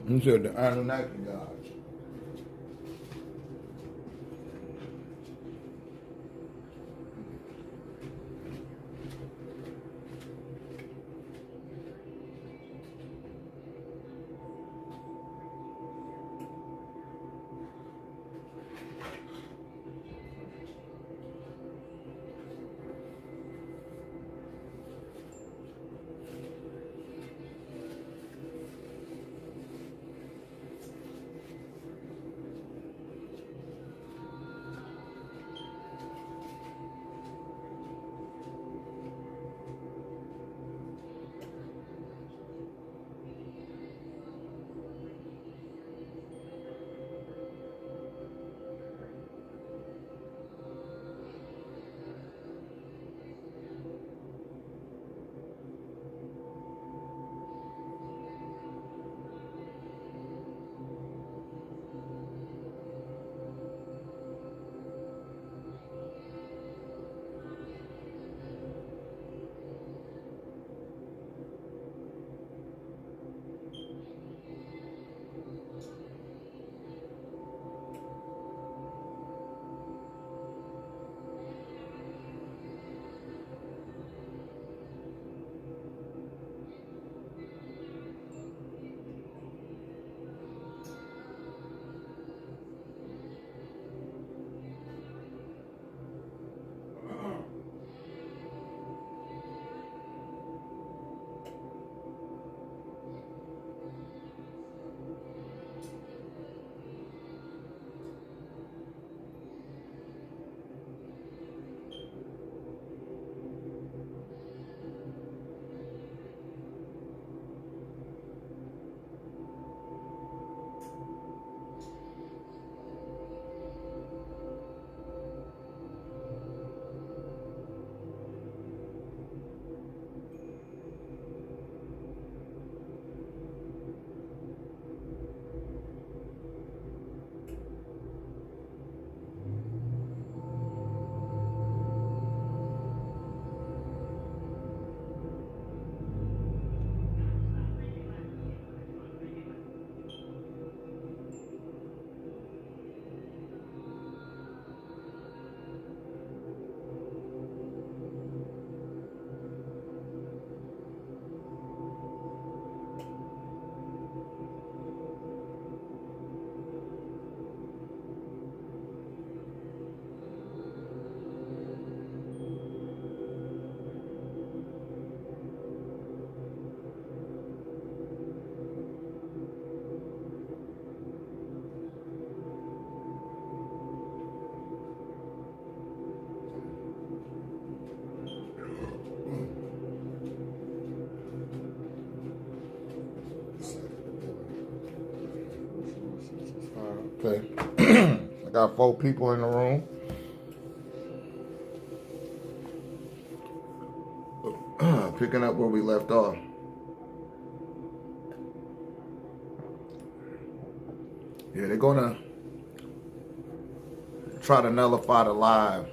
He said the Anunnaki gods. Okay. I got 4 people in the room. Picking up where we left off. Yeah, they're gonna try to nullify the live.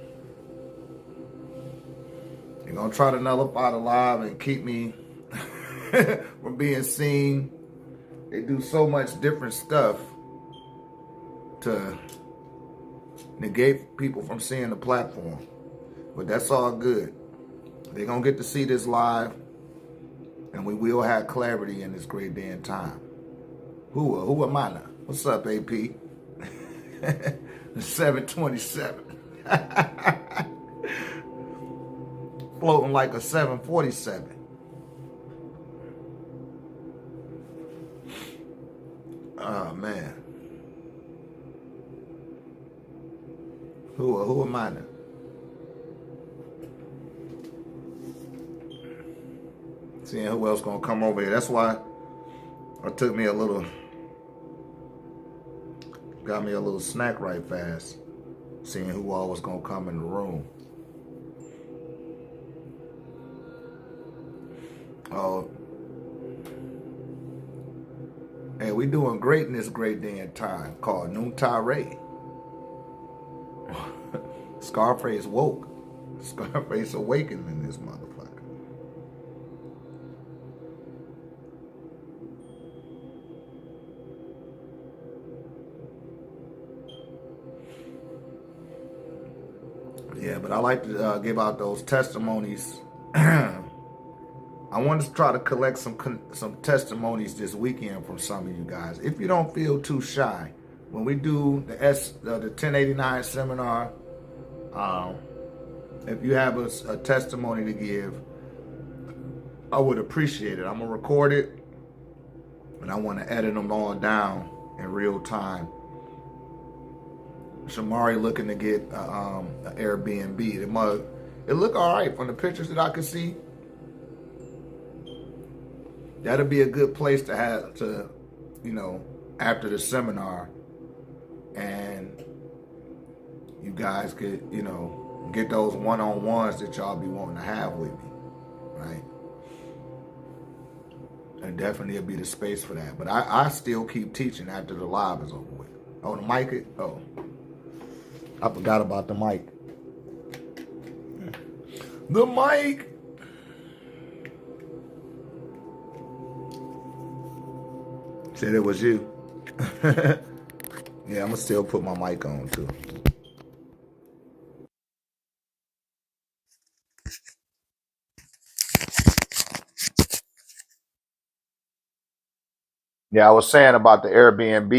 They're gonna try to nullify the live and keep me from being seen. They do so much different stuff to negate people from seeing the platform. But that's all good. They're going to get to see this live, and we will have clarity in this great day and time. Who am I now? What's up, AP? 727. Floating like a 747. Oh, man. Who am I now? Seeing who else gonna come over here. That's why it took me got me a little snack right fast. Seeing who all was gonna come in the room. Oh, and we doing great in this great day and time called NunpTah RÉ. Scarface woke. Scarface awakened in this motherfucker. Yeah, but I like to give out those testimonies. I want to try to collect some testimonies this weekend from some of you guys. If you don't feel too shy, when we do the 1089 seminar, um, if you have a testimony to give, I would appreciate it. I'm gonna record it, and I want to edit them all down in real time. Shamari looking to get an Airbnb. It look all right from the pictures that I could see. That'll be a good place to have to, after the seminar, and you guys could, get those one-on-ones that y'all be wanting to have with me, right? And definitely will be the space for that. But I still keep teaching after the live is over with. Oh, the mic? Oh, I forgot about the mic. The mic! Said it was you. Yeah, I'm gonna still put my mic on too. Yeah, I was saying about the Airbnb,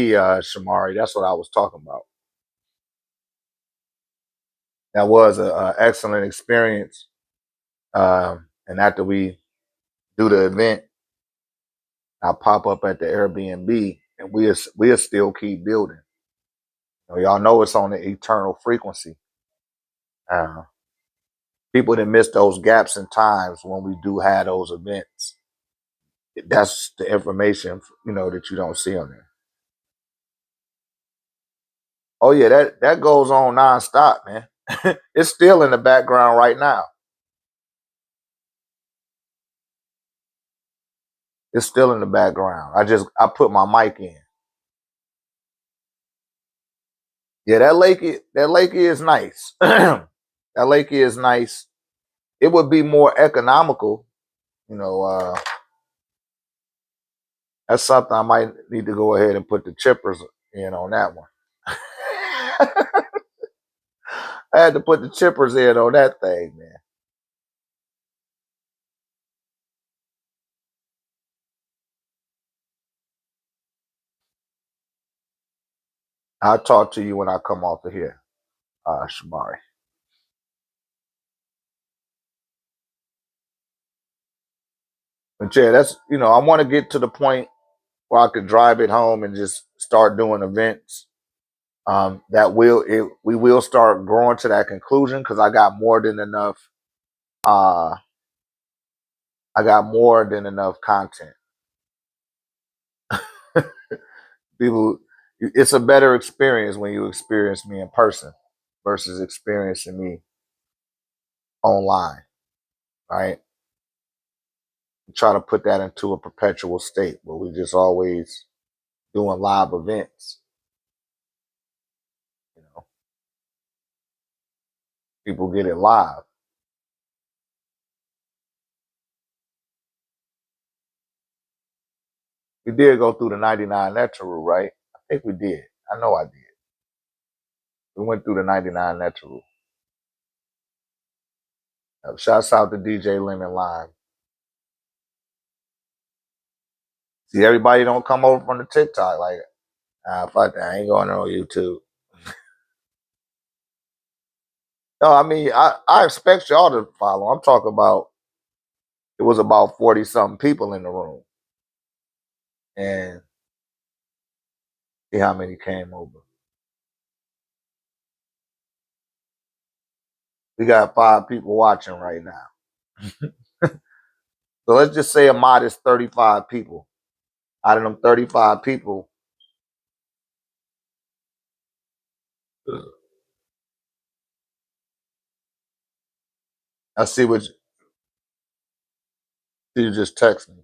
Shamari. That's what I was talking about. That was an excellent experience. And after we do the event, I pop up at the Airbnb, and we'll still keep building. Y'all know it's on the eternal frequency. Uh, People that miss those gaps in times when we do have those events. That's the information, that you don't see on there. Oh yeah, that goes on nonstop, man. It's still in the background right now. It's still in the background. I put my mic in. Yeah, that lake is nice. That lake is nice. It would be more economical, you know. That's something I might need to go ahead and put the chippers in on that one. I had to put the chippers in on that thing, man. I'll talk to you when I come off of here, Shamari. But yeah, that's I want to get to the point where I could drive it home and just start doing events. We will start growing to that conclusion because I got more than enough. I got more than enough content. People, it's a better experience when you experience me in person versus experiencing me online, right? Try to put that into a perpetual state where we just always doing live events. People get it live. We did go through the 99 lecture rule, right? I think we did. I know I did. We went through the 99 lecture rule. Shouts out to DJ Lemon Lime. See, everybody don't come over from the TikTok like, fuck that, I ain't going on YouTube. No, I mean, I expect y'all to follow. I'm talking about, it was about 40 something people in the room. And see how many came over. We got 5 people watching right now. So let's just say a modest 35 people. Out of them 35 people, I see what you just text me.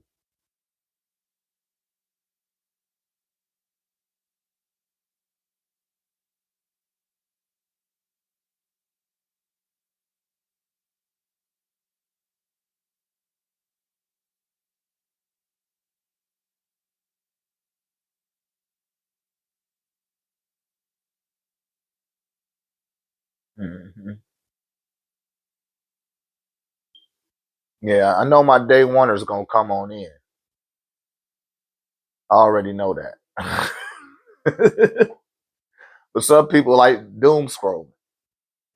Mm-hmm. Yeah, I know my day oneers gonna come on in. I already know that. But some people like doom scrolling.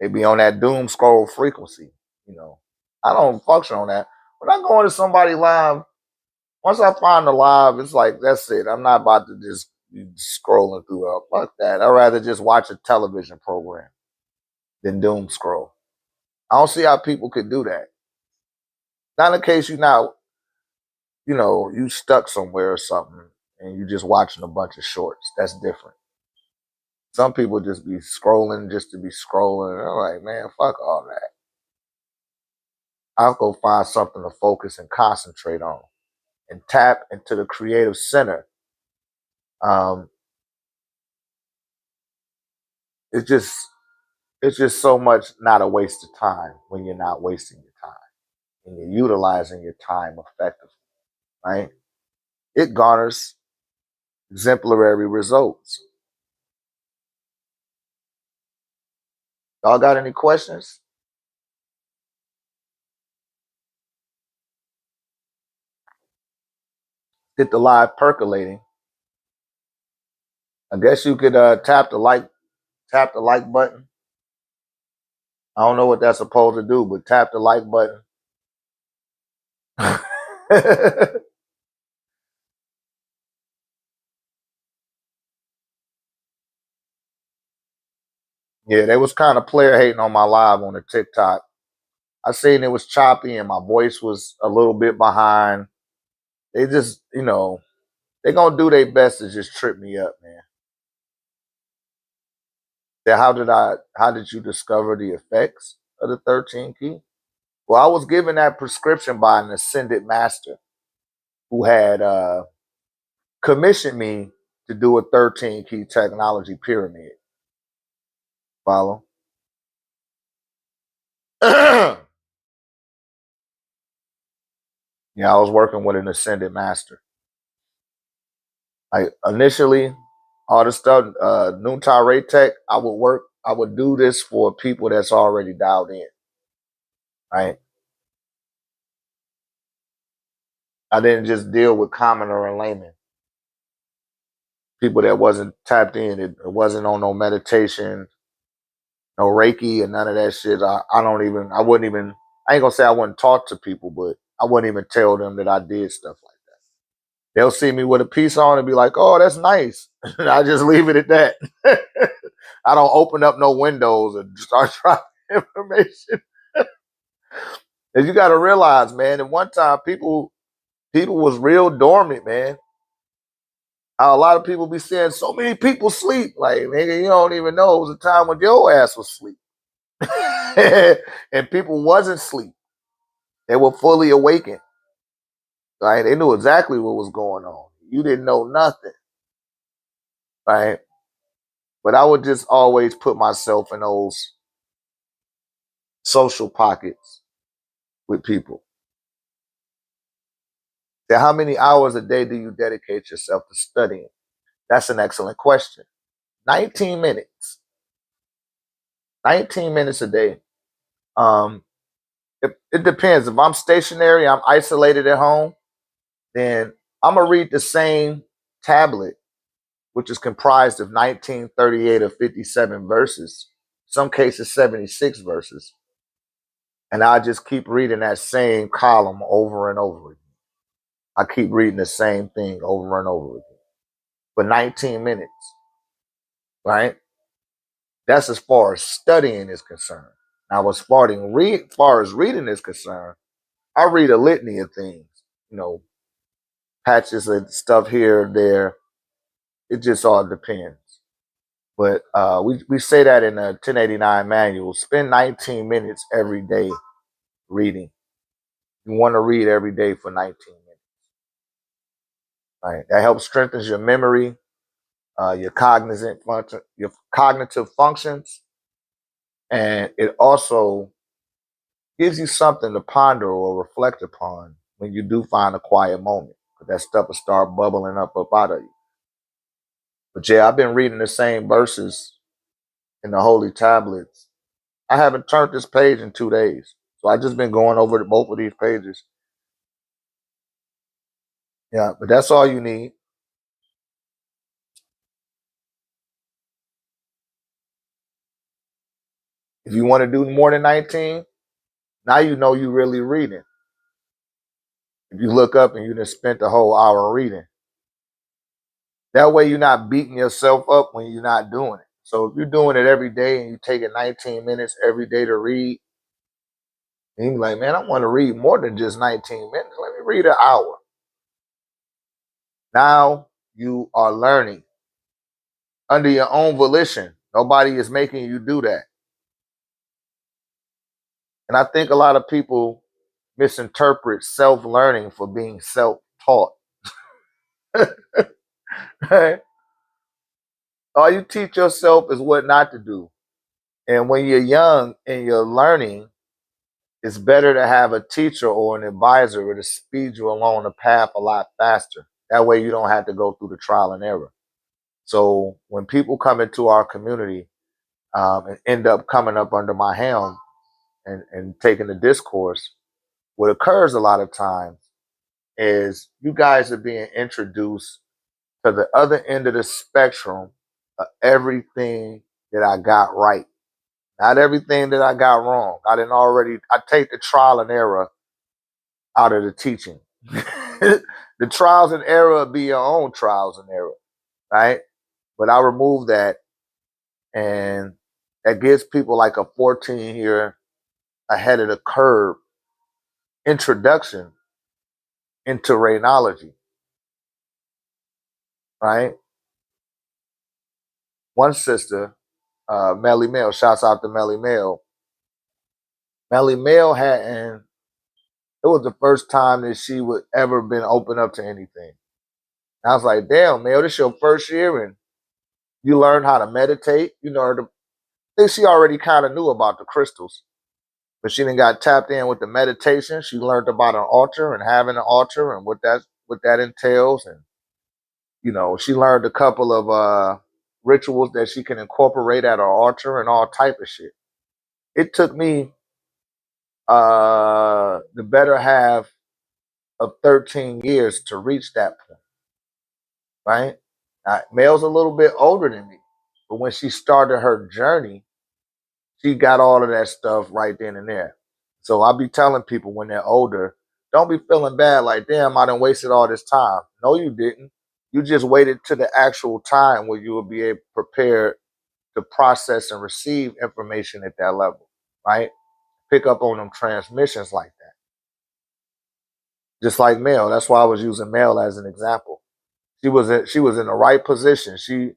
They be on that doom scroll frequency. You know, I don't function on that. When I go into somebody live, once I find the live, it's like that's it. I'm not about to just be scrolling through. Fuck that. I'd rather just watch a television program than doom scroll. I don't see how people could do that. Not in case you're not, you stuck somewhere or something and you just watching a bunch of shorts. That's different. Some people just be scrolling just to be scrolling. I'm like, man, fuck all that. I'll go find something to focus and concentrate on and tap into the creative center. Um, it's just it's just so much not a waste of time when you're not wasting your time and you're utilizing your time effectively, right? It garners exemplary results. Y'all got any questions? Get the live percolating. I guess you could tap the like button. I don't know what that's supposed to do, but tap the like button. Yeah, they was kind of player hating on my live on the TikTok. I seen it was choppy and my voice was a little bit behind. They just, they gonna do their best to just trip me up, man. Then how did you discover the effects of the 13 key? Well, I was given that prescription by an ascended master who had commissioned me to do a 13 key technology pyramid. Follow? Yeah, I was working with an ascended master. Like initially, all the stuff, NunpTah RÉ tech, I would do this for people that's already dialed in, right? I didn't just deal with commoner and layman, people that wasn't tapped in, it wasn't on no meditation, no Reiki, and none of that shit. I wouldn't even, I ain't gonna say I wouldn't talk to people, but I wouldn't even tell them that I did stuff like that. They'll see me with a piece on and be like, oh, that's nice. And I just leave it at that. I don't open up no windows and start trying information. And you got to realize, man, at one time people was real dormant, man. How a lot of people be saying so many people sleep. Like, nigga, you don't even know it was a time when your ass was asleep. And people wasn't asleep. They were fully awakened. Right? They knew exactly what was going on. You didn't know nothing. Right? But I would just always put myself in those social pockets with people. Now, how many hours a day do you dedicate yourself to studying? That's an excellent question. 19 minutes. 19 minutes a day. Um, it depends. If I'm stationary, I'm isolated at home, then I'm going to read the same tablet, which is comprised of 1938 or 57 verses, some cases 76 verses. And I just keep reading that same column over and over again. I keep reading the same thing over and over again for 19 minutes, right? That's as far as studying is concerned. Now, far as reading is concerned, I read a litany of things, you know, patches of stuff here and there. It just all depends. But we say that in the 1089 manual. Spend 19 minutes every day reading. You want to read every day for 19 minutes. Right? That helps strengthens your memory, your cognitive functions, and it also gives you something to ponder or reflect upon when you do find a quiet moment. Because that stuff will start bubbling up out of you. But yeah, I've been reading the same verses in the holy tablets. I haven't turned this page in 2 days. So I just been going over both of these pages. Yeah, but that's all you need. If you want to do more than 19, now you know you really reading. If you look up and you just spent the whole hour reading. That way you're not beating yourself up when you're not doing it. So if you're doing it every day and you take it 19 minutes every day to read, and you're like, man, I want to read more than just 19 minutes. Let me read an hour. Now you are learning under your own volition. Nobody is making you do that. And I think a lot of people misinterpret self-learning for being self-taught. Right? All you teach yourself is what not to do. And when you're young and you're learning, it's better to have a teacher or an advisor to speed you along the path a lot faster. That way you don't have to go through the trial and error. So when people come into our community and end up coming up under my helm and taking the discourse, what occurs a lot of times is you guys are being introduced to the other end of the spectrum of everything that I got right. Not everything that I got wrong. I take the trial and error out of the teaching. The trials and error be your own trials and error, right? But I remove that, and that gives people like a 14-year ahead of the curve introduction into rainology, right? One sister, Melly Mail, shouts out to Melly Mail. Melly Mail hadn't, it was the first time that she would ever been open up to anything. I was like, damn, Mel, this your first year and you learned how to meditate. You know, I think she already kind of knew about the crystals, but she didn't got tapped in with the meditation. She learned about an altar and having an altar and what that entails. And, you know, she learned a couple of rituals that she can incorporate at her altar and all type of shit. It took me the better half of 13 years to reach that point, right? Mel's a little bit older than me, but when she started her journey, she got all of that stuff right then and there. So I be telling people when they're older, don't be feeling bad like, damn, I done wasted all this time. No, you didn't. You just waited to the actual time where you will be prepared to process and receive information at that level, right? Pick up on them transmissions like that. Just like Mel. That's why I was using Mel as an example. She was in the right position. She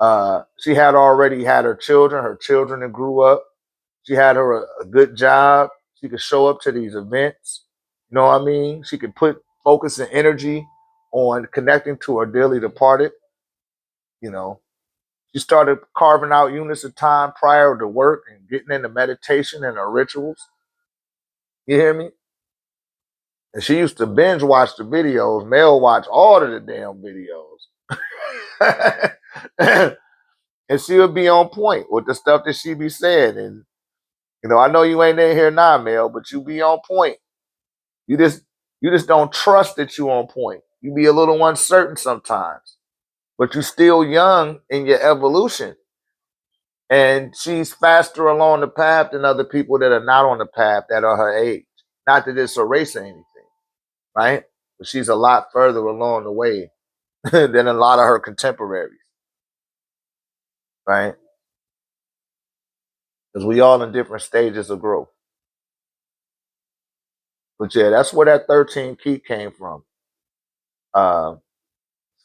had already had her children. Her children had grew up. She had her a good job. She could show up to these events. You know what I mean? She could put focus and energy on connecting to her dearly departed. You know, she started carving out units of time prior to work and getting into meditation and her rituals. You hear me? And she used to binge watch the videos, mail watch all of the damn videos. And she would be on point with the stuff that she be saying. And, you know, I know you ain't in here now, Mel, but you be on point. You just don't trust that you on point. You be a little uncertain sometimes, but you still young in your evolution. And she's faster along the path than other people that are not on the path that are her age. Not that it's erasing anything, right? But she's a lot further along the way than a lot of her contemporaries, right? Because we all in different stages of growth. But yeah, that's where that 13 key came from. Uh,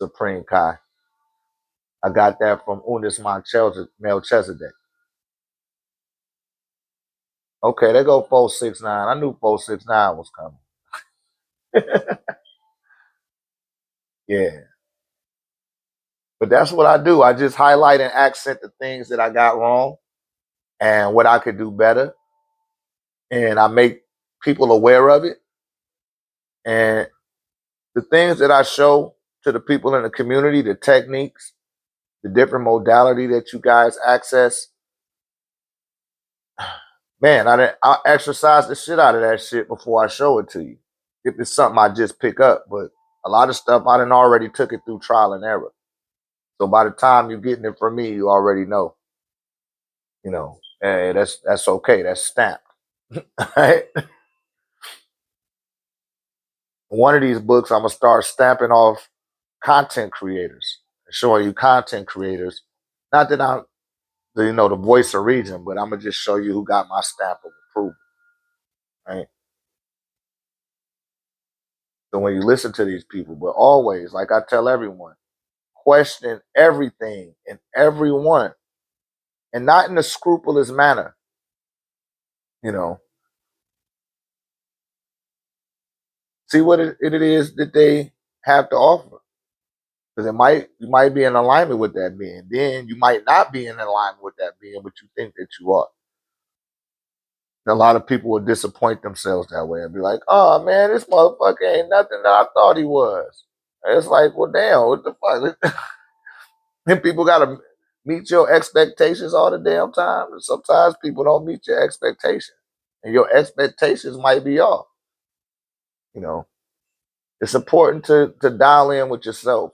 Supreme Kai. I got that from Unis Melchizedek. Okay, they go 469. I knew 469 was coming. Yeah. But that's what I do. I just highlight and accent the things that I got wrong and what I could do better. And I make people aware of it. And the things that I show to the people in the community, the techniques, the different modality that you guys access, Man, I exercise the shit out of that shit before I show it to you. If it's something I just pick up, but a lot of stuff I done already took it through trial and error. So by the time you're getting it from me, you already know. You know, hey, that's okay. That's stamped. Right? One of these books, I'm gonna start stamping off content creators, showing you content creators. Not that I'm, the voice of reason, but I'm gonna just show you who got my stamp of approval. Right? So when you listen to these people, but always, like I tell everyone, question everything and everyone, and not in a scrupulous manner. You know, see what it is that they have to offer, because you might be in alignment with that being. Then you might not be in alignment with that being, but you think that you are. And a lot of people will disappoint themselves that way and be like, "Oh man, this motherfucker ain't nothing that I thought he was." And it's like, well, damn, what the fuck? And people gotta meet your expectations all the damn time. And sometimes people don't meet your expectations, and your expectations might be off. You know, it's important to dial in with yourself,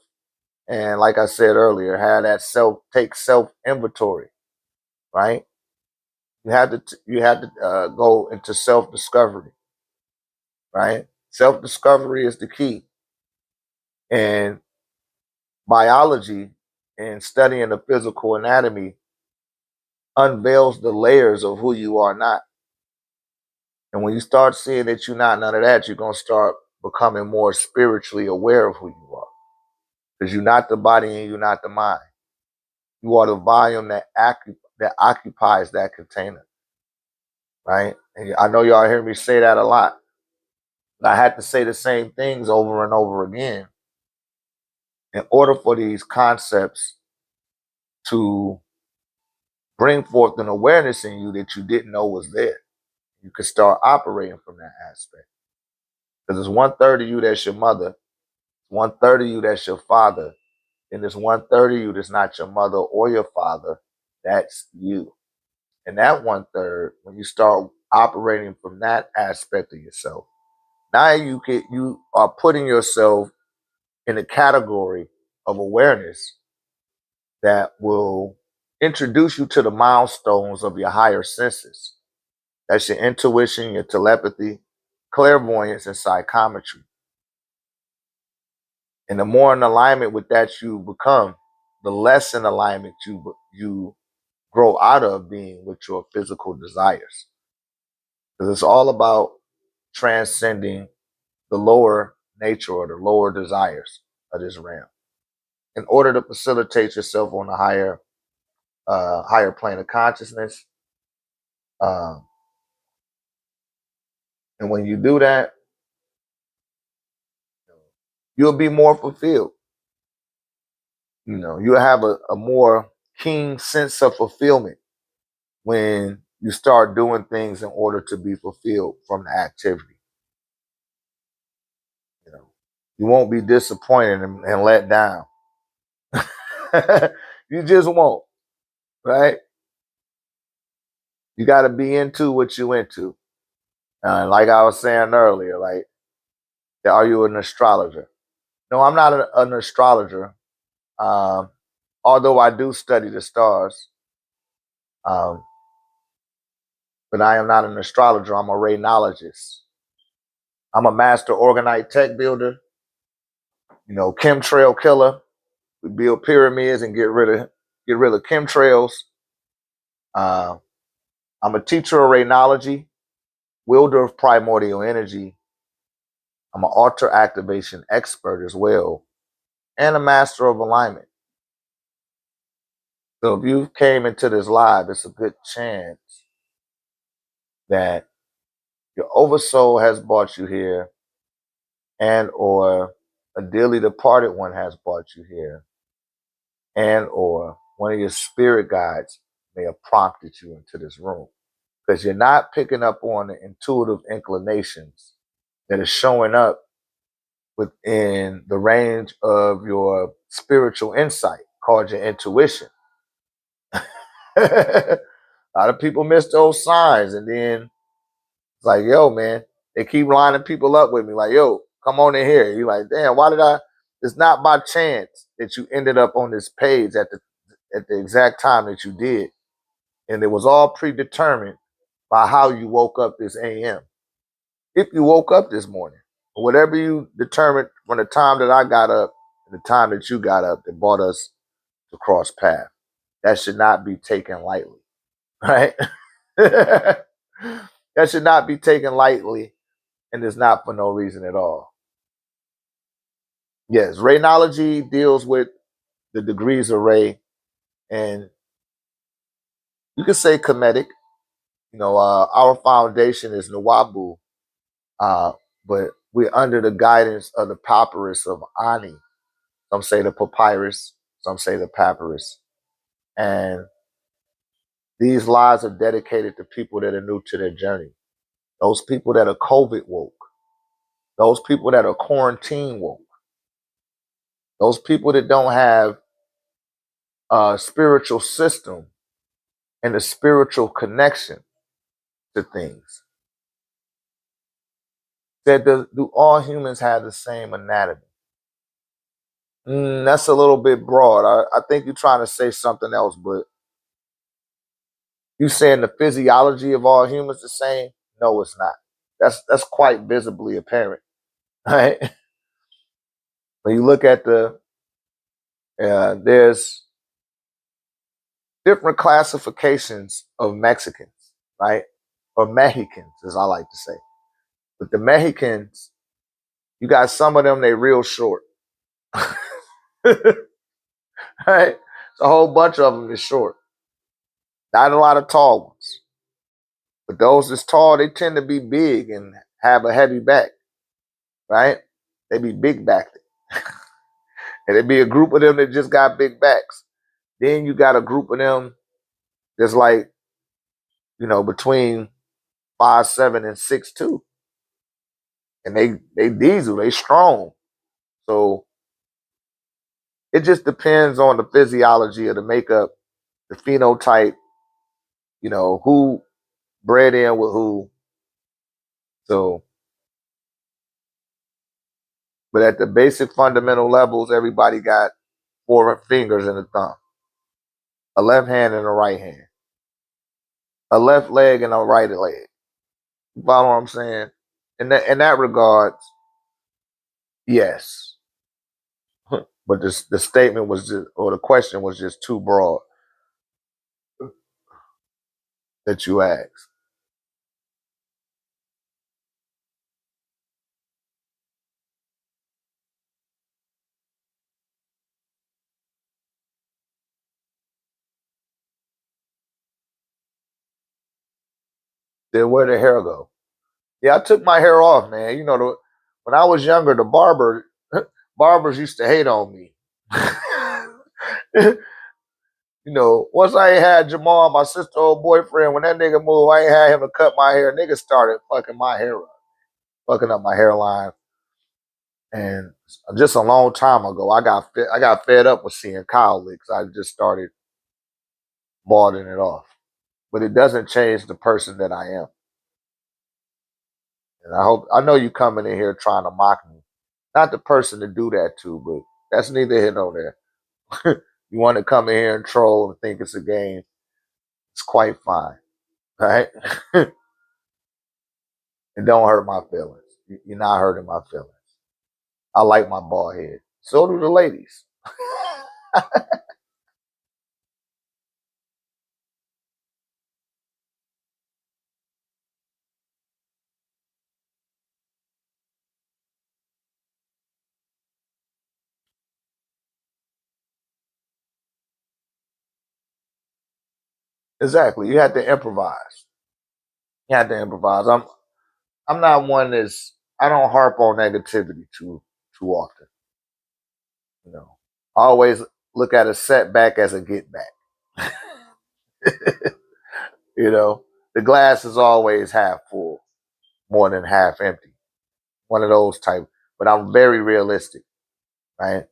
and like I said earlier, have that self inventory. Right? You have to go into self discovery. Right? Self discovery is the key, and biology and studying the physical anatomy unveils the layers of who you are not. And when you start seeing that you're not none of that, you're going to start becoming more spiritually aware of who you are. Because you're not the body and you're not the mind. You are the volume that occupies that container. Right? And I know y'all hear me say that a lot. But I had to say the same things over and over again in order for these concepts to bring forth an awareness in you that you didn't know was there. You could start operating from that aspect. Because there's 1/3 of you that's your mother, 1/3 of you that's your father, and there's 1/3 of you that's not your mother or your father, that's you. And that 1/3, when you start operating from that aspect of yourself, now you are putting yourself in a category of awareness that will introduce you to the milestones of your higher senses. That's your intuition, your telepathy, clairvoyance, and psychometry. And the more in alignment with that you become, the less in alignment you grow out of being with your physical desires. Because it's all about transcending the lower nature or the lower desires of this realm in order to facilitate yourself on a higher plane of consciousness. Um, and when you do that, you'll be more fulfilled. You'll have a more keen sense of fulfillment when you start doing things in order to be fulfilled from the activity. You know, you won't be disappointed and let down. You just won't, right? You got to be into what you into. Like I was saying earlier, like, are you an astrologer? No, I'm not an astrologer. Um, Although I do study the stars, um, but I am not an astrologer. I'm a raynologist. I'm a master organite tech builder. Chemtrail killer. We build pyramids and get rid of chemtrails. Uh, I'm a teacher of raynology, wielder of primordial energy. I'm an altar activation expert as well, and a master of alignment. So if you came into this live, it's a good chance that your oversoul has brought you here, and or a dearly departed one has brought you here, and or one of your spirit guides may have prompted you into this room, because you're not picking up on the intuitive inclinations that is showing up within the range of your spiritual insight called your intuition. A A lot of people miss those signs, and then it's like, yo, man, they keep lining people up with me, like, yo, come on in here. You're like, damn, why did I? It's not by chance that you ended up on this page at the exact time that you did, and it was all predetermined by how you woke up this AM. If you woke up this morning, whatever you determined from the time that I got up and the time that you got up that brought us to cross paths, that should not be taken lightly, right? That should not be taken lightly, and it's not for no reason at all. Yes, Raynology deals with the degrees of Ray, and you could say Kemetic. Our foundation is Nawabu, uh, but we're under the guidance of the papyrus of Ani. Some say the papyrus, some say the papyrus. And these lives are dedicated to people that are new to their journey. Those people that are COVID woke. Those people that are quarantine woke. Those people that don't have a spiritual system and a spiritual connection to things. That do all humans have the same anatomy? That's a little bit broad. I think you're trying to say something else, but you saying the physiology of all humans the same? No, it's not. That's quite visibly apparent, right? When you look at there's different classifications of Mexicans, right? Or Mexicans, as I like to say. But the Mexicans, you got some of them, they real short. Right? It's a whole bunch of them is short. Not a lot of tall ones. But those that's tall, they tend to be big and have a heavy back, right? They be big backed. And there be a group of them that just got big backs. Then you got a group of them that's like, between 5'7" and 6'2". And they diesel, they strong. So it just depends on the physiology of the makeup, the phenotype, who bred in with who. So, but at the basic fundamental levels, everybody got 4 fingers and a thumb, a left hand and a right hand, a left leg and a right leg. You follow what I'm saying? In that regards, yes. But the statement was just, or the question was just too broad that you asked. Then where the hair go? Yeah, I took my hair off, man. When I was younger, the barbers used to hate on me. Once I ain't had Jamal, my sister old boyfriend, when that nigga moved, I ain't had him to cut my hair. Niggas started fucking my hair up, fucking up my hairline. And just a long time ago, I got fed up with seeing cowlicks. I just started balding it off. But it doesn't change the person that I am. And I know you coming in here trying to mock me. Not the person to do that to, but that's neither here nor there. You want to come in here and troll and think it's a game, it's quite fine. Right? And don't hurt my feelings. You're not hurting my feelings. I like my bald head. So do the ladies. Exactly. You had to improvise. You had to improvise. I'm not one that's I don't harp on negativity too often. You know. I always look at a setback as a get back. The glass is always half full, more than half empty. One of those type. But I'm very realistic, right?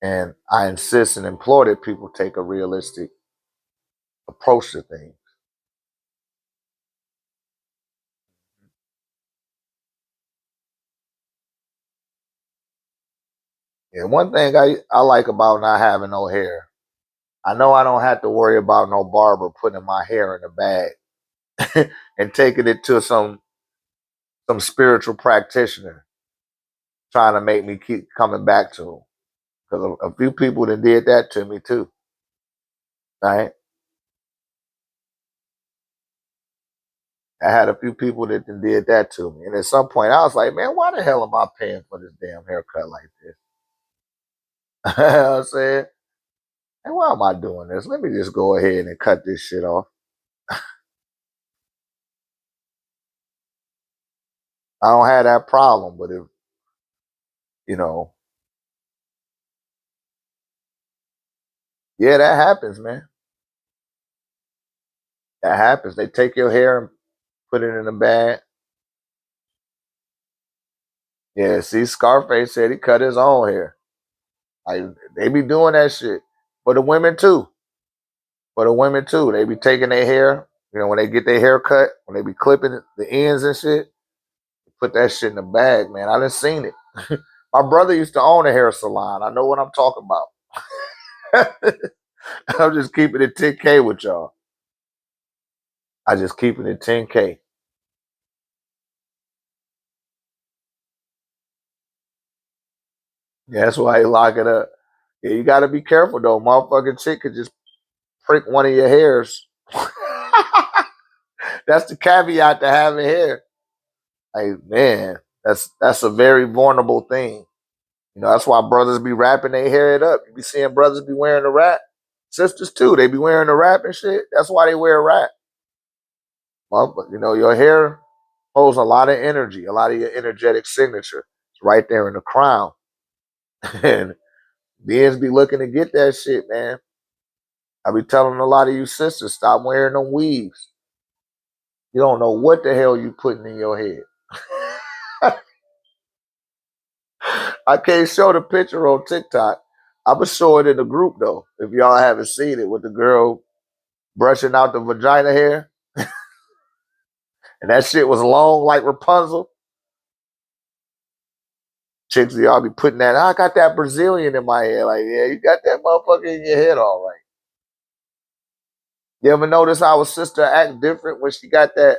And I insist and implore that people take a realistic approach to things. And one thing I like about not having no hair, I know I don't have to worry about no barber putting my hair in a bag and taking it to some spiritual practitioner trying to make me keep coming back to him. Because a few people that did that to me too, right? I had a few people that did that to me. And at some point I was like, man, why the hell am I paying for this damn haircut like this? You know what I'm saying? And why am I doing this? Let me just go ahead and cut this shit off. I don't have that problem, but if, you know, yeah, that happens, man. That happens. They take your hair and put it in a bag. Yeah, see, Scarface said he cut his own hair. Like they be doing that shit. For the women too. For the women too. They be taking their hair, when they get their hair cut, when they be clipping the ends and shit, put that shit in the bag, man. I done seen it. My brother used to own a hair salon. I know what I'm talking about. I'm just keeping it 10K with y'all. I just keeping it 10K. Yeah, that's why you lock it up. Yeah, you gotta be careful though. Motherfucking chick could just prick one of your hairs. That's the caveat to having hair. Like, man, that's a very vulnerable thing. That's why brothers be wrapping their hair it up. You be seeing brothers be wearing the wrap. Sisters too, they be wearing the wrap and shit. That's why they wear a wrap. Well, your hair holds a lot of energy, a lot of your energetic signature. It's right there in the crown. And men's be looking to get that shit, man. I be telling a lot of you sisters, stop wearing them weaves. You don't know what the hell you putting in your head. I can't show the picture on TikTok. I'm gonna show it in the group though. If y'all haven't seen it, with the girl brushing out the vagina hair, and that shit was long like Rapunzel. Chicks, y'all be putting that. I got that Brazilian in my head. Like, yeah, you got that motherfucker in your head, all right. You ever notice how a sister act different when she got that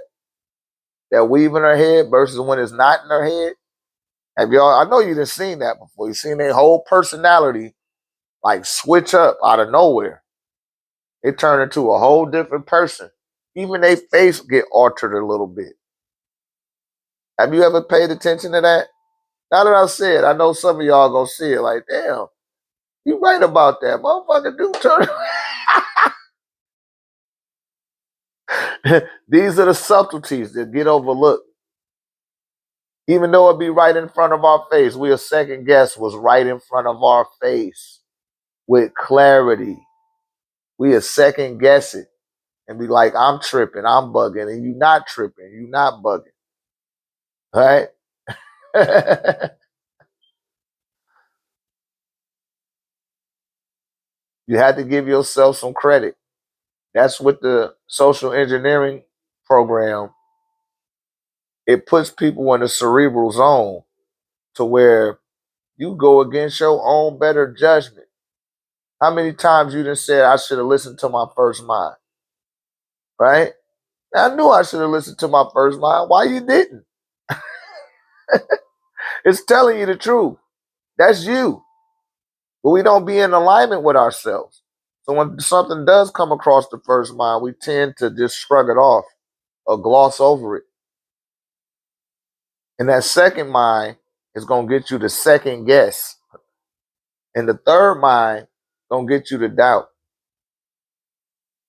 weave in her head versus when it's not in her head? Have y'all? I know you done seen that before. You seen their whole personality like switch up out of nowhere. They turn into a whole different person. Even their face get altered a little bit. Have you ever paid attention to that? Now that I said, I know some of y'all gonna see it like, damn, you right about that. Motherfucker do turn. These are the subtleties that get overlooked. Even though it be right in front of our face, we a second guess was right in front of our face with clarity. We a second guess it and be like, I'm tripping, I'm bugging, and you not tripping, you not bugging. Right? You had to give yourself some credit. That's what the social engineering program, it puts people in a cerebral zone to where you go against your own better judgment. How many times you done said I should have listened to my first mind? Right? I knew I should have listened to my first mind. Why you didn't? It's telling you the truth. That's you. But we don't be in alignment with ourselves. So when something does come across the first mind, we tend to just shrug it off or gloss over it. And that second mind is going to get you to second guess. And the third mind going to get you to doubt.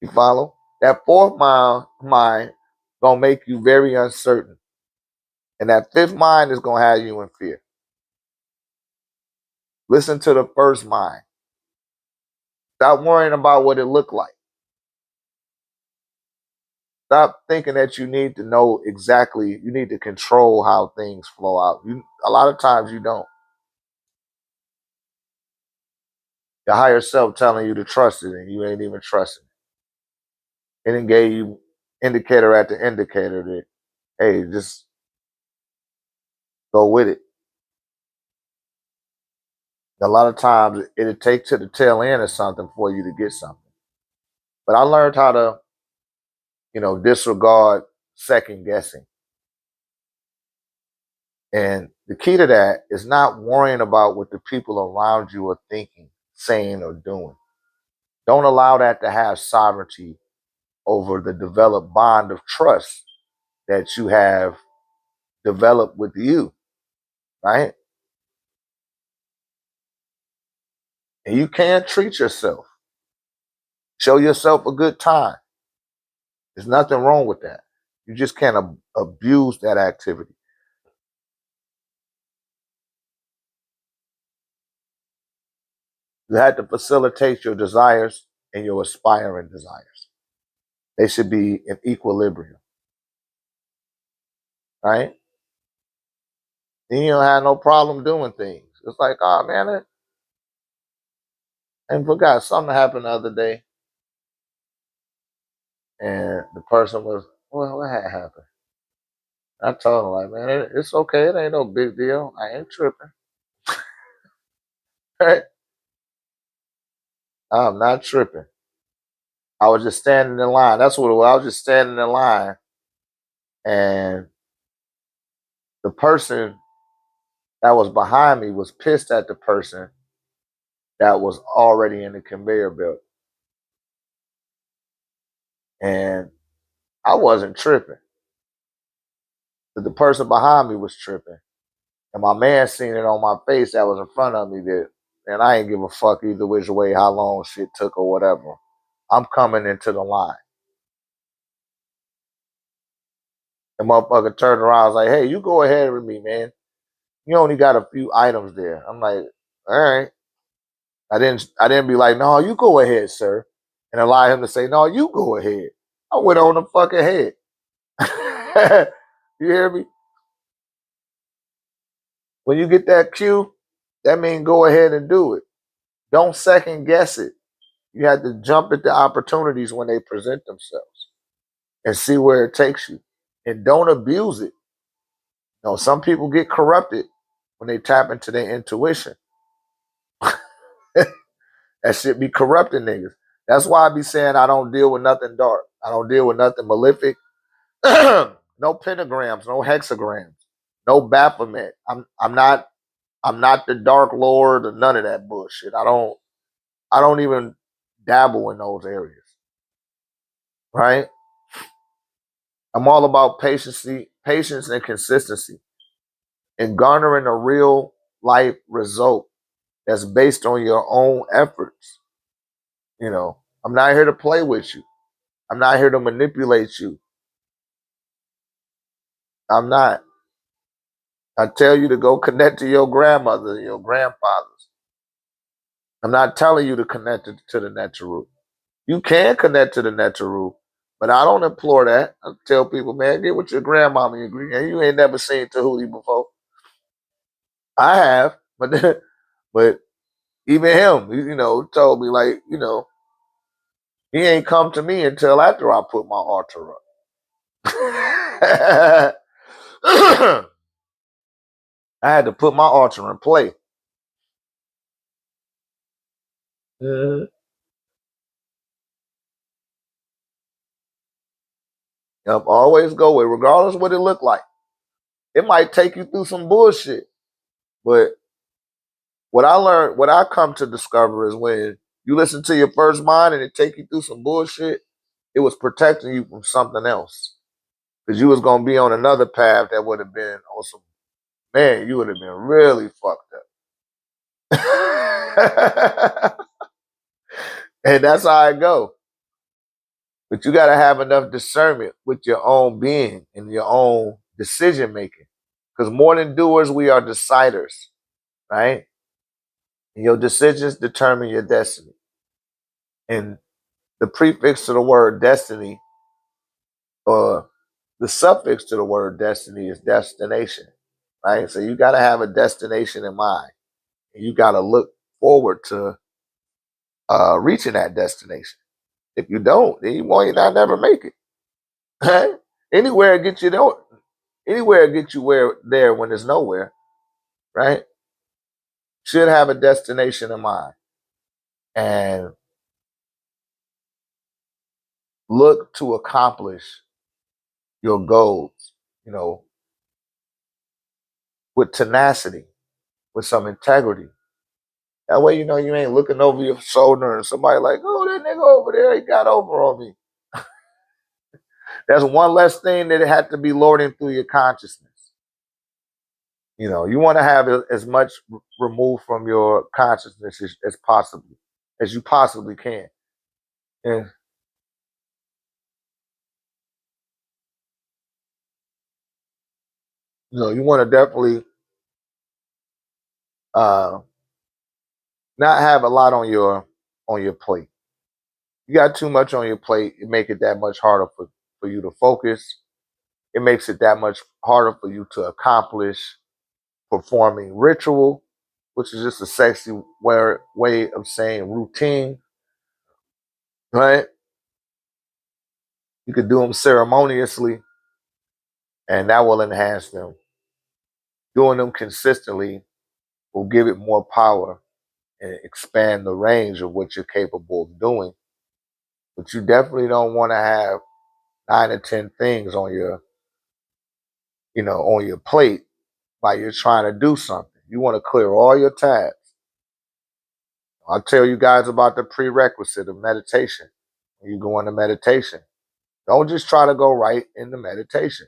You follow? That fourth mind going to make you very uncertain. And that fifth mind is going to have you in fear. Listen to the first mind. Stop worrying about what it looked like. Stop thinking that you need to know exactly, you need to control how things flow out. A lot of times you don't. Your higher self telling you to trust it and you ain't even trusting it. and it gave you indicator after indicator that, hey, just go with it. A lot of times it'll take to the tail end of something for you to get something. But I learned how to, disregard second guessing. And the key to that is not worrying about what the people around you are thinking, saying, or doing. Don't allow that to have sovereignty over the developed bond of trust that you have developed with you, right? And you can treat yourself. Show yourself a good time. There's nothing wrong with that. You just can't abuse that activity. You have to facilitate your desires and your aspiring desires. They should be in equilibrium, right? Then you don't have no problem doing things. It's like, oh man, I forgot something happened the other day. And the person was, well, what had happened? I told him, like, man, it's okay. It ain't no big deal. I ain't tripping. Right? I'm not tripping. I was just standing in line. That's what it was. I was just standing in line. And the person that was behind me was pissed at the person that was already in the conveyor belt. And I wasn't tripping. But the person behind me was tripping. And my man seen it on my face that was in front of me that, and I ain't give a fuck either which way, how long shit took or whatever. I'm coming into the line. The motherfucker turned around, I was like, hey, you go ahead with me, man. You only got a few items there. I'm like, all right. I didn't be like, no, you go ahead, sir. And allow him to say, no, you go ahead. I went on the fucking head. You hear me? When you get that cue, that means go ahead and do it. Don't second guess it. You have to jump at the opportunities when they present themselves and see where it takes you. And don't abuse it. Some people get corrupted when they tap into their intuition. That shit be corrupting niggas. That's why I be saying I don't deal with nothing dark. I don't deal with nothing malefic. No pentagrams, no hexagrams, no Baphomet. I'm not the Dark Lord or none of that bullshit. I don't even dabble in those areas. Right? I'm all about patience and consistency and garnering a real life result that's based on your own efforts. I'm not here to play with you. I'm not here to manipulate you. I'm not. I tell you to go connect to your grandmother, your grandfathers. I'm not telling you to connect to the natural root. You can connect to the natural root, but I don't implore that. I tell people, man, get with your grandmama and you ain't never seen Tahuti before. I have, but but even him, told me like, he ain't come to me until after I put my altar up. I had to put my altar in play. Always go with, regardless of what it look like. It might take you through some bullshit, but what I come to discover is when you listen to your first mind and it take you through some bullshit, it was protecting you from something else. Because you was gonna be on another path that would have been on some, man, you would have been really fucked up. And that's how I go. But you gotta have enough discernment with your own being and your own decision making. Because more than doers, we are deciders, right? And your decisions determine your destiny. And the prefix to the word destiny, or the suffix to the word destiny, is destination, right? So you got to have a destination in mind. And you got to look forward to reaching that destination. If you don't, then you might not never make it. Right? Anywhere get you there, anywhere get you where there when there's nowhere, right? Should have a destination in mind and look to accomplish your goals, you know, with tenacity, with some integrity. That way, you know, you ain't looking over your shoulder and somebody like, oh, that nigga over there, he got over on me. That's one less thing that it had to be lording through your consciousness. You know, you want to have as much removed from your consciousness as you possibly can. And you know, you want to definitely uh, not have a lot on your plate. You got too much on your plate, it make it that much harder for you to focus. It makes it that much harder for you to accomplish performing ritual, which is just a sexy way of saying routine, right? You could do them ceremoniously, and that will enhance them. Doing them consistently will give it more power and expand the range of what you're capable of doing. But you definitely don't want to have 9 or 10 things on your, you know, on your plate while you're trying to do something. You want to clear all your tabs. I'll tell you guys about the prerequisite of meditation. When you go into meditation, don't just try to go right into meditation.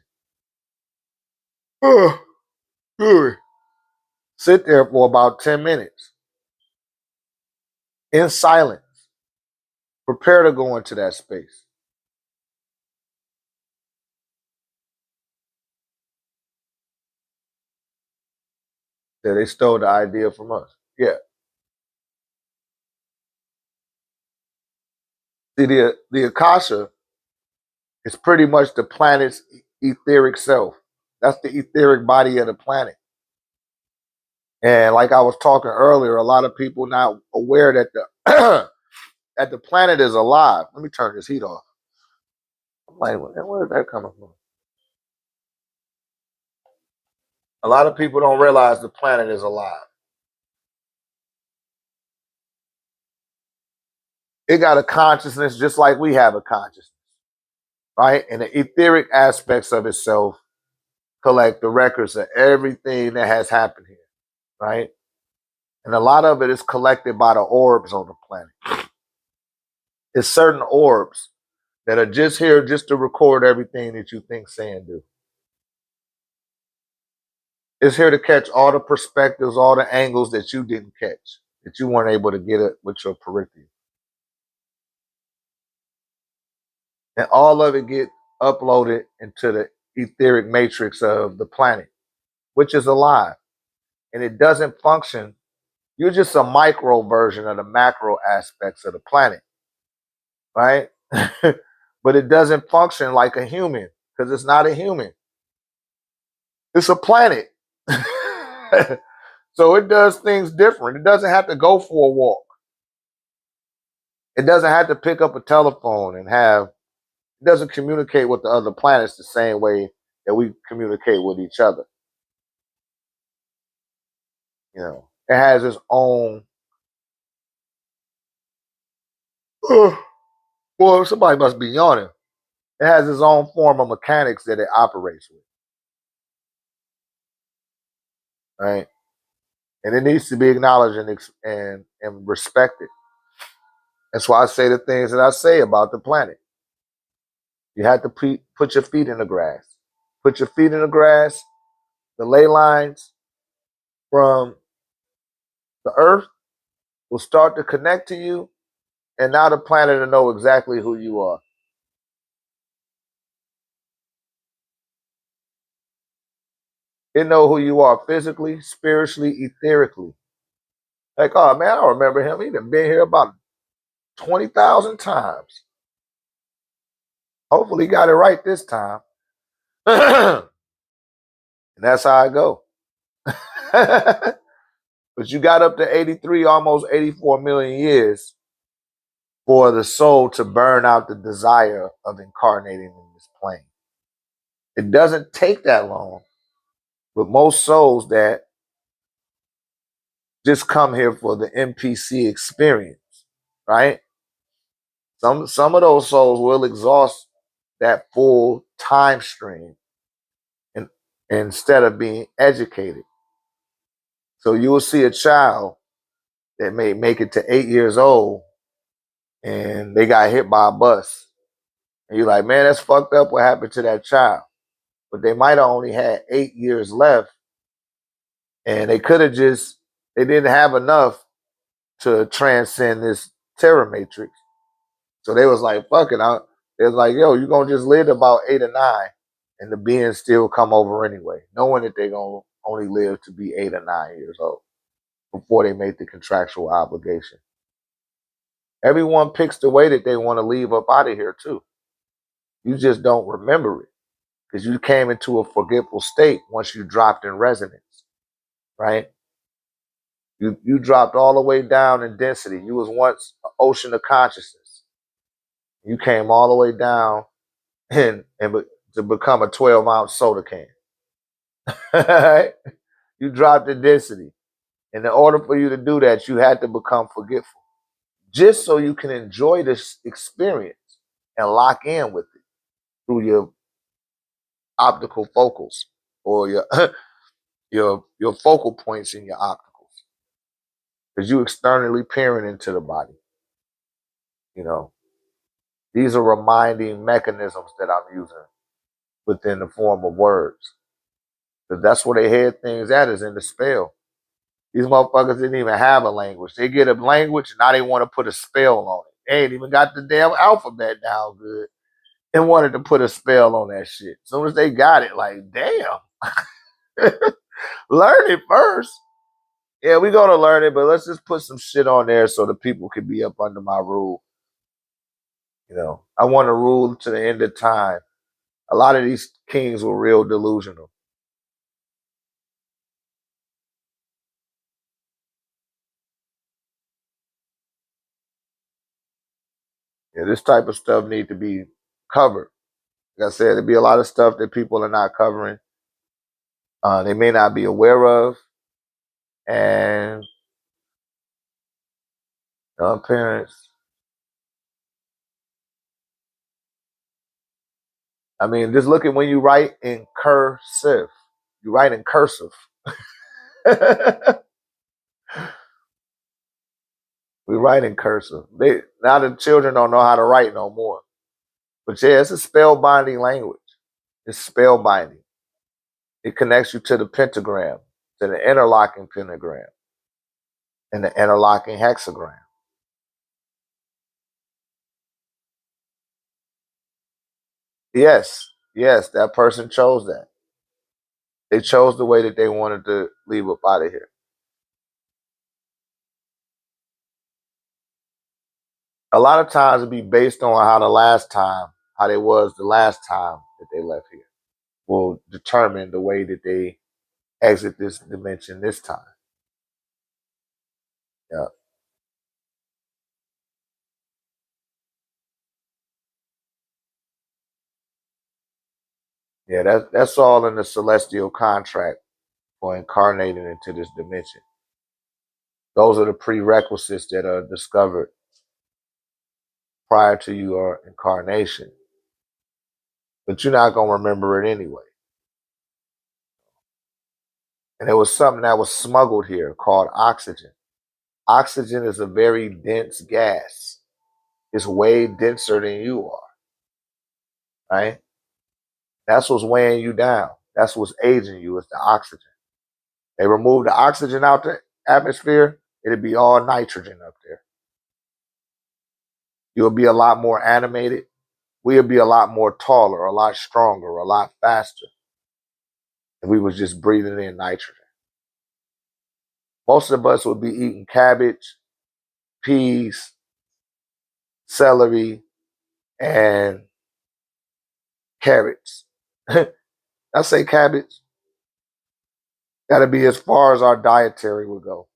Sit there for about 10 minutes in silence. Prepare to go into that space. Yeah, they stole the idea from us. Yeah. See, the Akasha is pretty much the planet's etheric self. That's the etheric body of the planet. And like I was talking earlier, a lot of people not aware that the that the planet is alive. Let me turn this heat off. I'm like, where is that coming from? A lot of people don't realize the planet is alive. It got a consciousness just like we have a consciousness, right? And the etheric aspects of itself collect the records of everything that has happened here, right? And a lot of it is collected by the orbs on the planet. It's certain orbs that are just here just to record everything that you think, say, and do. It's here to catch all the perspectives, all the angles that you didn't catch, that you weren't able to get it with your periphery. And all of it get uploaded into the etheric matrix of the planet, which is alive. And it doesn't function. You're just a micro version of the macro aspects of the planet, right? But it doesn't function like a human because it's not a human. It's a planet. So it does things different. It doesn't have to go for a walk. It doesn't have to pick up a telephone and it doesn't communicate with the other planets the same way that we communicate with each other. You know, it has its own. Well, somebody must be yawning. It has its own form of mechanics that it operates with, right? And it needs to be acknowledged and respected. That's why I say the things that I say about the planet. You have to put your feet in the grass. Put your feet in the grass. The ley lines from the earth will start to connect to you, and now the planet will know exactly who you are. It know who you are physically, spiritually, etherically. Like, oh man, I remember him. He done been here about 20,000 times. Hopefully, he got it right this time. And that's how I go. But you got up to 83, almost 84 million years for the soul to burn out the desire of incarnating in this plane. It doesn't take that long, but most souls that just come here for the NPC experience, right? Some of those souls will exhaust that full time stream and instead of being educated. So you will see a child that may make it to 8 years old and they got hit by a bus. And you're like, man, that's fucked up. What happened to that child? But they might have only had 8 years left and they didn't have enough to transcend this terror matrix. So they was like, fuck it. They was like, yo, you're going to just live about 8 or 9 and the beings still come over anyway, knowing that they're going to only live to be 8 or 9 years old before they make the contractual obligation. Everyone picks the way that they want to leave up out of here too. You just don't remember it because you came into a forgetful state once you dropped in resonance, right? You dropped all the way down in density. You was once an ocean of consciousness. You came all the way down to become a 12-ounce soda can. Right? You dropped in density. And in order for you to do that, you had to become forgetful. Just so you can enjoy this experience and lock in with it through your optical focals or your your focal points in your opticals. Because you externally peering into the body. You know, these are reminding mechanisms that I'm using within the form of words. Because that's where they head things at is in the spell. These motherfuckers didn't even have a language. They get a language, and now they want to put a spell on it. They ain't even got the damn alphabet down good and wanted to put a spell on that shit. As soon as they got it, like, damn. Learn it first. Yeah, we're going to learn it, but let's just put some shit on there so the people can be up under my rule. You know, I want to rule to the end of time. A lot of these kings were real delusional. Yeah, this type of stuff need to be covered. Like I said, there'd be a lot of stuff that people are not covering. They may not be aware of. And parents, I mean, just look at when you write in cursive. You write in cursive. We write in cursive. Now the children don't know how to write no more. But yeah, it's a spellbinding language. It's spellbinding. It connects you to the pentagram, to the interlocking pentagram, and the interlocking hexagram. Yes, that person chose that. They chose the way that they wanted to leave up out of here. A lot of times it'd be based on how they was the last time that they left here, will determine the way that they exit this dimension this time. Yeah. Yeah, that's all in the celestial contract for incarnating into this dimension. Those are the prerequisites that are discovered prior to your incarnation. But you're not gonna remember it anyway. And there was something that was smuggled here called oxygen. Oxygen is a very dense gas. It's way denser than you are, right? That's what's weighing you down. That's what's aging you is the oxygen. They remove the oxygen out the atmosphere, it'd be all nitrogen up there. You'll be a lot more animated. We'll be a lot more taller, a lot stronger, a lot faster if we was just breathing in nitrogen. Most of us would be eating cabbage, peas, celery, and carrots. I say cabbage. That'll be as far as our dietary would go.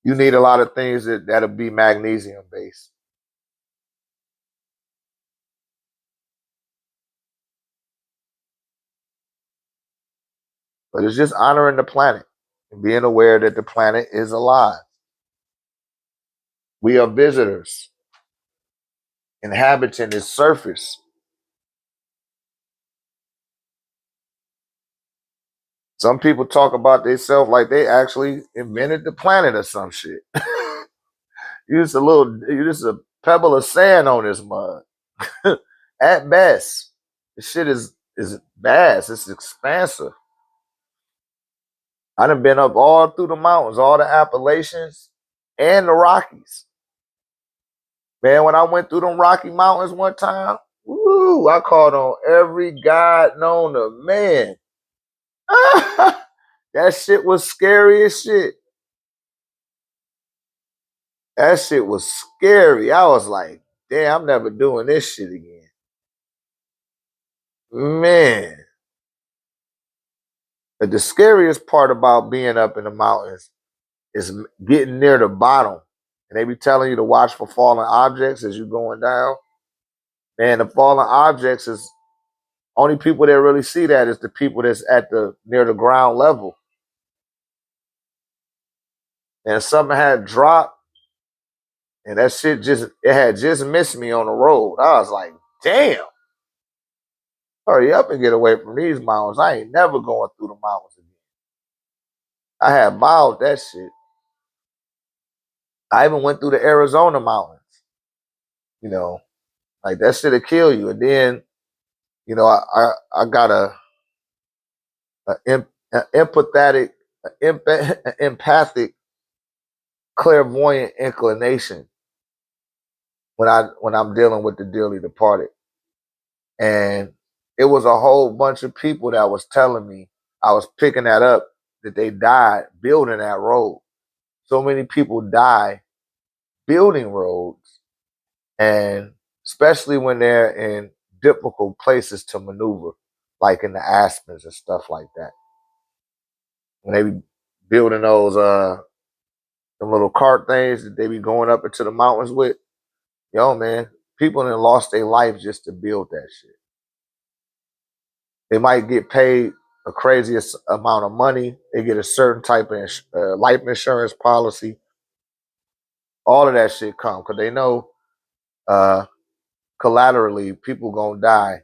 You need a lot of things that'll be magnesium based. But it's just honoring the planet and being aware that the planet is alive. We are visitors inhabiting its surface. Some people talk about themselves like they actually invented the planet or some shit. You just a pebble of sand on this mud. At best, this shit is vast. It's expansive. I done been up all through the mountains, all the Appalachians and the Rockies. Man, when I went through them Rocky Mountains one time, woo, I called on every god known to man. That shit was scary as shit. That shit was scary. I was like, damn, I'm never doing this shit again. Man. But the scariest part about being up in the mountains is getting near the bottom. And they be telling you to watch for falling objects as you're going down. Man, the falling objects is only people that really see that is the people that's at the near the ground level. And something had dropped, and that shit it had just missed me on the road. I was like, damn, hurry up and get away from these mountains. I ain't never going through the mountains again. I had miles that shit. I even went through the Arizona mountains. You know, like that shit'll kill you. And then, you know, I got a empathetic, empathic, clairvoyant inclination when I'm dealing with the dearly departed. And it was a whole bunch of people that was telling me, I was picking that up, that they died building that road. So many people die building roads, and especially when they're in difficult places to maneuver, like in the Aspens and stuff like that. When they be building those them little cart things that they be going up into the mountains with, yo man, people have lost their life just to build that shit. They might get paid a crazy amount of money. They get a certain type of life insurance policy. All of that shit come because they know uh, collaterally people gonna die.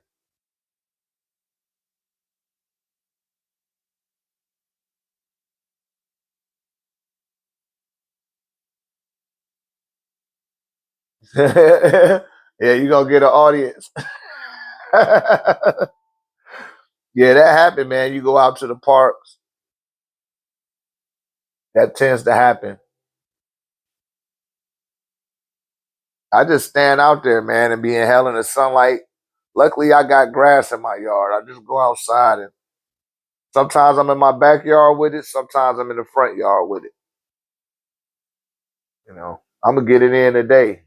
Yeah, you gonna get an audience. Yeah, that happened, man. You go out to the parks, that tends to happen. I just stand out there, man, and be in hell in the sunlight. Luckily, I got grass in my yard. I just go outside, and sometimes I'm in my backyard with it. Sometimes I'm in the front yard with it. You know, I'm gonna get it in today.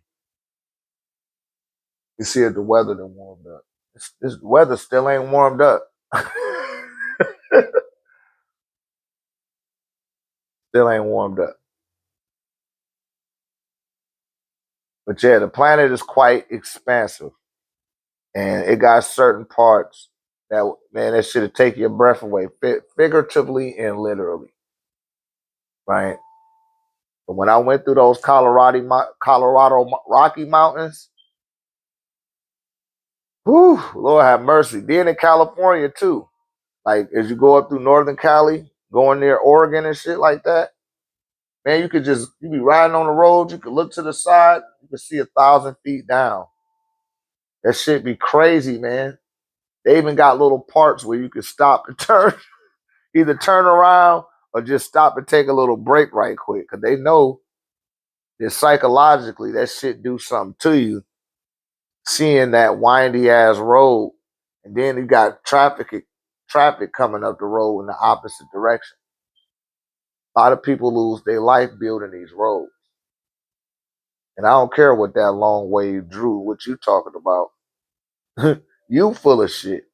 You see if the weather done warmed up. This weather still ain't warmed up. Still ain't warmed up. But yeah, the planet is quite expansive, and it got certain parts that man that should have taken your breath away, figuratively and literally, right? But when I went through those Colorado Rocky Mountains, whew, Lord have mercy. Then in California too, like as you go up through Northern Cali, going near Oregon and shit like that, man, you be riding on the road, you could look to the side, you could see 1,000 feet down. That shit be crazy, man. They even got little parts where you can stop and turn, either turn around or just stop and take a little break right quick. Cause they know that psychologically that shit do something to you, seeing that windy ass road. And then you got traffic coming up the road in the opposite direction. A lot of people lose their life building these roads. And I don't care what that long wave drew, what you talking about. You full of shit.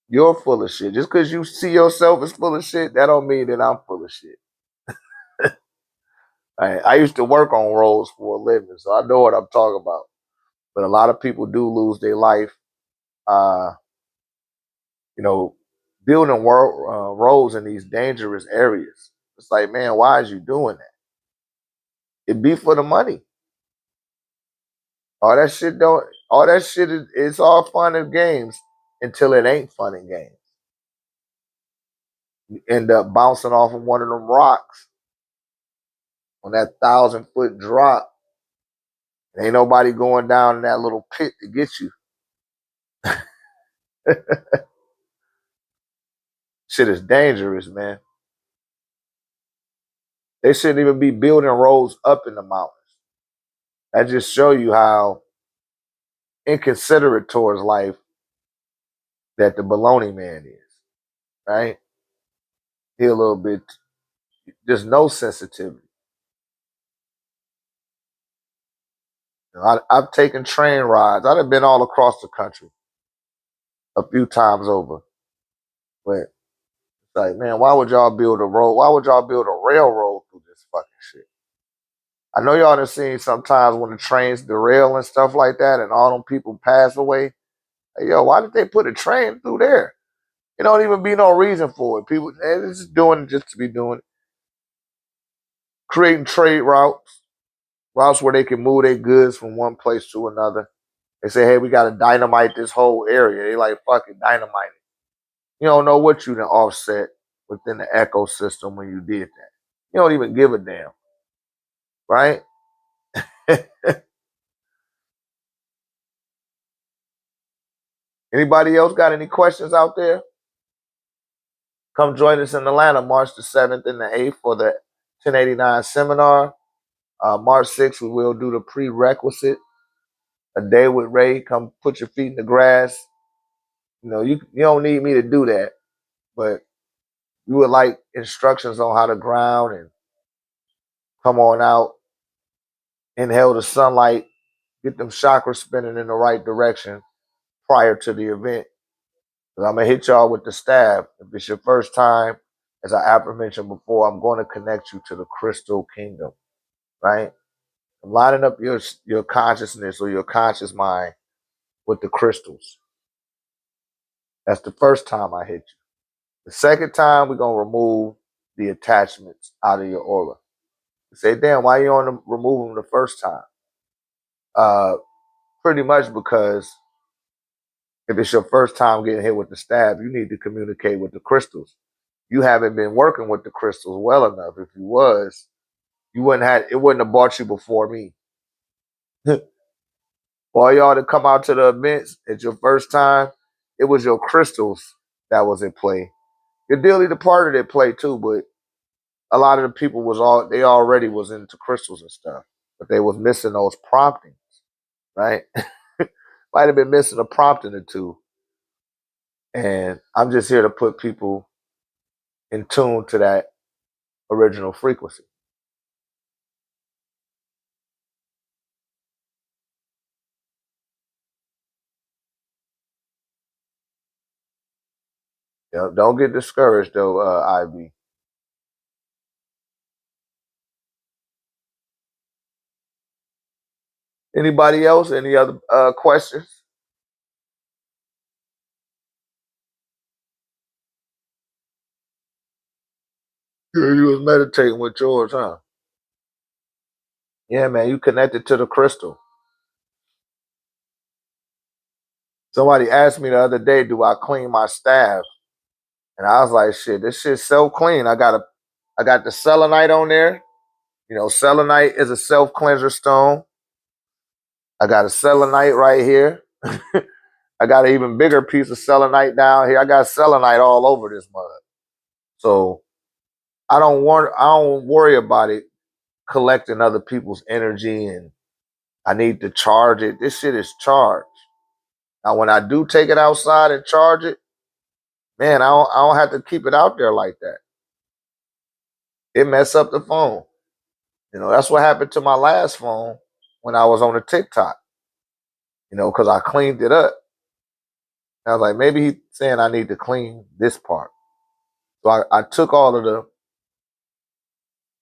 You're full of shit. Just because you see yourself as full of shit, that don't mean that I'm full of shit. I used to work on roads for a living, so I know what I'm talking about. But a lot of people do lose their life, uh, you know, building roads in these dangerous areas. It's like, man, why is you doing that? It be for the money. All that shit don't. All that shit is it's all fun and games until it ain't fun and games. You end up bouncing off of one of them rocks on that 1,000-foot drop. Ain't nobody going down in that little pit to get you. Shit is dangerous, man. They shouldn't even be building roads up in the mountains. That just show you how inconsiderate towards life that the baloney man is, right? He a little bit, just no sensitivity. I've taken train rides. I've been all across the country a few times over, but it's like, man, why would y'all build a road? Why would y'all build a railroad through this fucking shit? I know y'all have seen sometimes when the trains derail and stuff like that, and all them people pass away. Hey, yo, why did they put a train through there? It don't even be no reason for it. People, they're just doing it just to be doing it. Creating trade routes where they can move their goods from one place to another. They say, hey, we got to dynamite this whole area. They like, fucking dynamite it. You don't know what you done offset within the ecosystem when you did that. You don't even give a damn, right? Anybody else got any questions out there? Come join us in Atlanta, March the 7th and the 8th for the 1089 seminar. March 6th, we will do the prerequisite, a day with Ray. Come put your feet in the grass. You know, you don't need me to do that, but you would like instructions on how to ground and come on out, inhale the sunlight, get them chakras spinning in the right direction prior to the event. I'm going to hit y'all with the stab. If it's your first time, as I aforementioned before, I'm going to connect you to the crystal kingdom, right? I'm lining up your consciousness or your conscious mind with the crystals. That's the first time I hit you. The second time, we're going to remove the attachments out of your aura. You say, damn, why you on to remove them the first time? Pretty much because if it's your first time getting hit with the stab, you need to communicate with the crystals. You haven't been working with the crystals well enough. If you was, it wouldn't have bought you before me. For all y'all to come out to the events at your first time, it was your crystals that was in play. Your dearly departed at play too, but a lot of the people they already was into crystals and stuff, but they was missing those promptings, right? Might have been missing a prompting or two. And I'm just here to put people in tune to that original frequency. You know, don't get discouraged though, IB. Anybody else? Any other questions? Yeah, you was meditating with yours, huh? Yeah, man, you connected to the crystal. Somebody asked me the other day, do I clean my staff? And I was like, shit, this shit's so clean. I got the selenite on there. You know, selenite is a self cleanser stone. I got a selenite right here. I got an even bigger piece of selenite down here. I got selenite all over this mud. So I don't worry about it collecting other people's energy and I need to charge it. This shit is charged. Now when I do take it outside and charge it, man, I don't have to keep it out there like that. It mess up the phone. You know, that's what happened to my last phone when I was on the TikTok. You know, because I cleaned it up. I was like, maybe he's saying I need to clean this part. So I took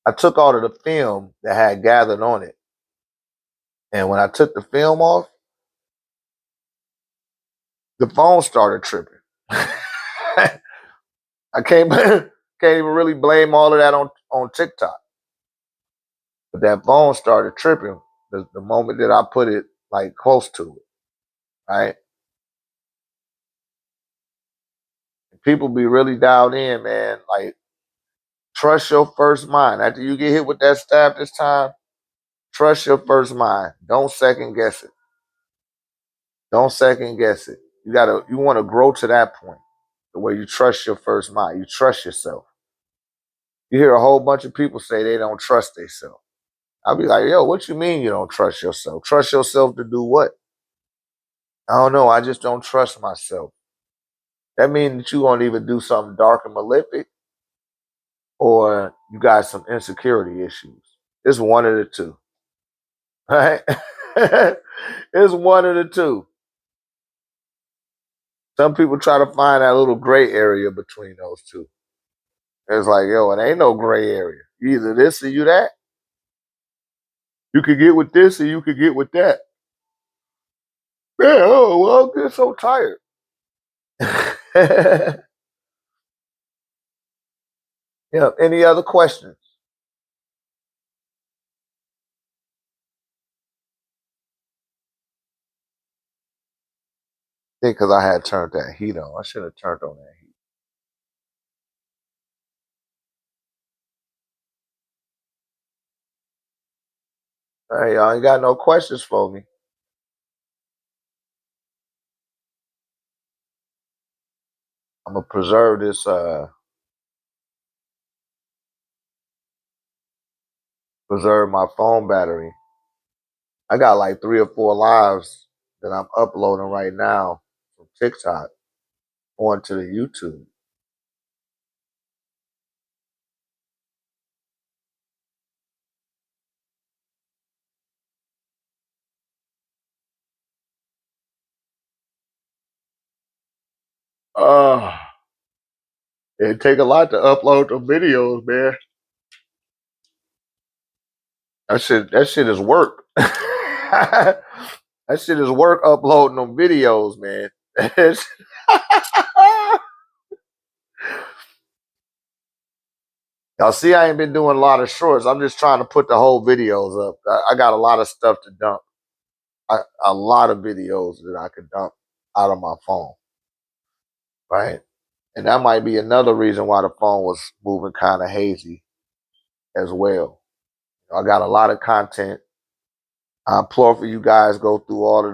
I took all of the film that had gathered on it. And when I took the film off, the phone started tripping. I can't even really blame all of that on TikTok. But that phone started tripping the moment that I put it like close to it. Right? People be really dialed in, man. Like, trust your first mind. After you get hit with that stab this time, trust your first mind. Don't second guess it. Don't second guess it. You want to grow to that point where you trust your first mind. You trust yourself. You hear a whole bunch of people say they don't trust themselves. I'll be like, yo, what you mean you don't trust yourself? Trust yourself to do what? I don't know. I just don't trust myself. That means that you won't even do something dark and malefic, or you got some insecurity issues. It's one of the two. Right? It's one of the two. Some people try to find that little gray area between those two. It's like, yo, it ain't no gray area. You either this or you that. You could get with this or you could get with that. Man, oh, well, I'm getting so tired. Yeah, any other questions? I think because I had turned that heat on. I should have turned on that heat. All right, y'all ain't got no questions for me. I'm gonna preserve this preserve my phone battery. I got like 3 or 4 lives that I'm uploading right now from TikTok onto the YouTube. It take a lot to upload the videos, man. That shit is work. That shit is work uploading them videos, man. Y'all see, I ain't been doing a lot of shorts. I'm just trying to put the whole videos up. I got a lot of stuff to dump. A lot of videos that I could dump out of my phone, right? And that might be another reason why the phone was moving kind of hazy as well. I got a lot of content. I implore for you guys go through all of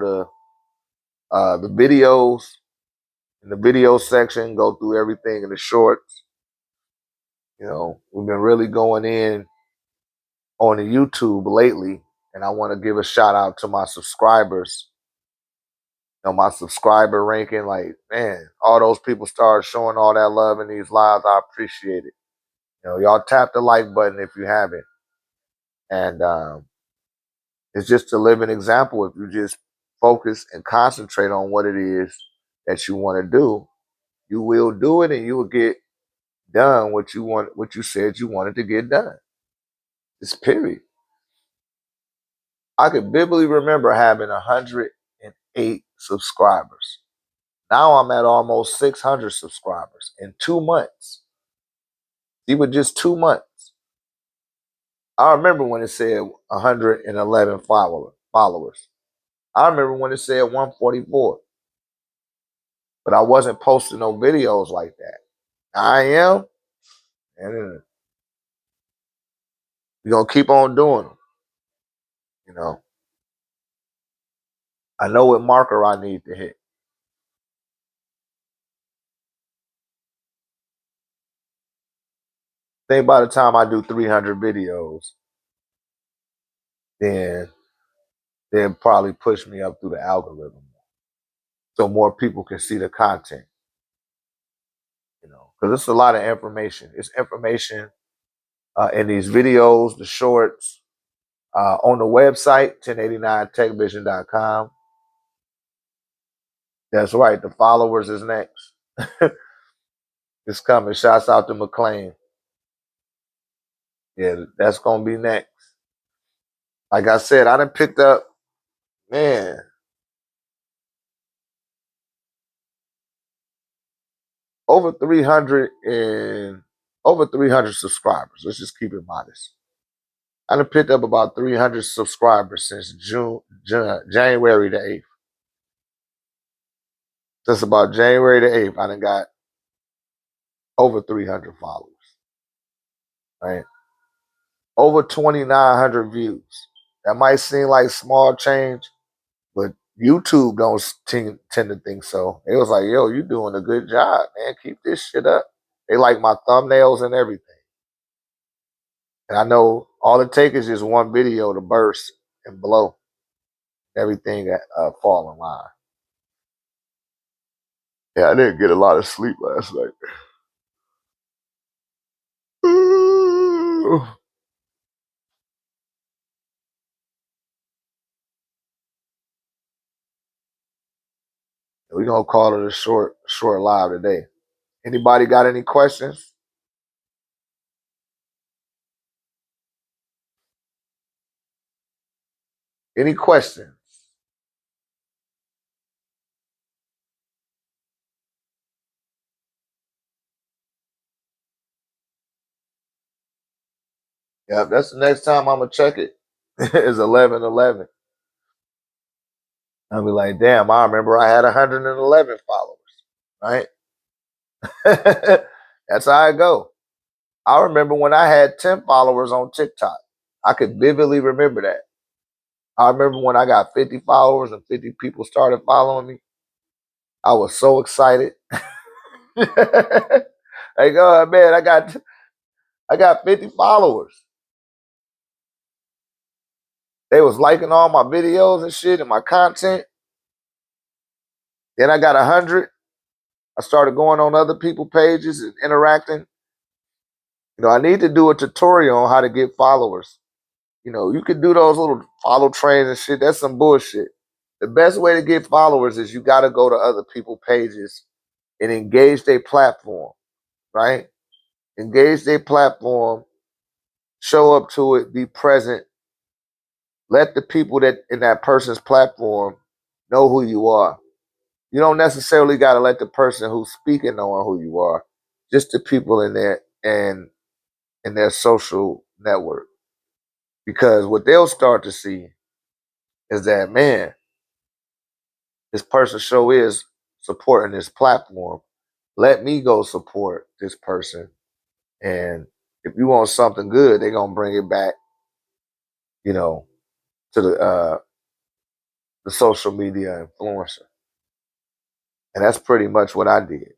the videos in the video section, go through everything in the shorts. We've been really going in on the YouTube lately, and I want to give a shout out to my subscribers. My subscriber ranking, like, man, all those people started showing all that love in these lives. I appreciate it. Y'all tap the like button if you haven't. And it's just to live an example. If you just focus and concentrate on what it is that you want to do, you will do it, and you will get done what you said you wanted to get done. It's period. I could vividly remember having 108 subscribers. Now I'm at almost 600 subscribers in 2 months. Even just 2 months. I remember when it said 111 followers. I remember when it said 144. But I wasn't posting no videos like that. I am, and we're going to keep on doing them. I know what marker I need to hit. I think by the time I do 300 videos, then they'll probably push me up through the algorithm so more people can see the content. Because it's a lot of information. It's information in these videos, the shorts, on the website, 1089techvision.com. That's right. The followers is next. It's coming. Shouts out to McLean. Yeah, that's gonna be next. Like I said, I done picked up, man, over 300 and over 300 subscribers. Let's just keep it modest. I done picked up about 300 subscribers since January the 8th. Since about January the 8th, I done got over 300 followers, right? Over 2,900 views. That might seem like small change, but YouTube don't tend to think so. It was like, yo, you doing a good job, man. Keep this shit up. They like my thumbnails and everything. And I know all it takes is just one video to burst and blow everything fall in line. Yeah, I didn't get a lot of sleep last night. We're gonna call it a short live today. Anybody got any questions? Any questions? Yeah, that's the next time I'm gonna check it. It's 11:11. I'll be like, damn, I remember I had 111 followers, right? That's how I go. I remember when I had 10 followers on TikTok. I could vividly remember that. I remember when I got 50 followers and 50 people started following me. I was so excited. Like, oh man, I got 50 followers. They was liking all my videos and shit and my content. Then I got 100. I started going on other people's pages and interacting. You know, I need to do a tutorial on how to get followers. You know, you could do those little follow trains and shit. That's some bullshit. The best way to get followers is you got to go to other people's pages and engage their platform, right? Engage their platform, show up to it, be present. Let the people that in that person's platform know who you are. You don't necessarily got to let the person who's speaking know who you are. Just the people in there and in their social network. Because what they'll start to see is that, man, this person show is supporting this platform. Let me go support this person. And if you want something good, they're gonna bring it back, you know, to the social media influencer. And that's pretty much what I did.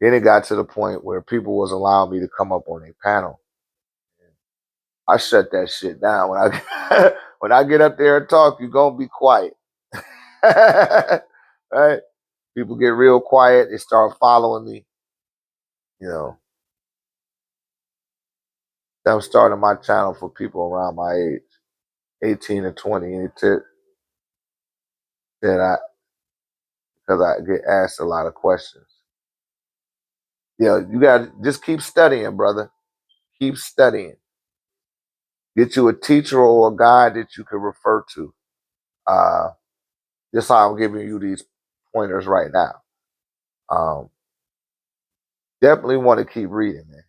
Then it got to the point where people was allowing me to come up on a panel. I shut that shit down. When I when I get up there and talk, you're gonna be quiet. Right? People get real quiet, they start following me, you know. I'm starting my channel for people around my age, 18 to 20, and because I get asked a lot of questions. Yeah, you got to just keep studying, brother. Keep studying. Get you a teacher or a guide that you can refer to. Just how I'm giving you these pointers right now. Definitely want to keep reading, man.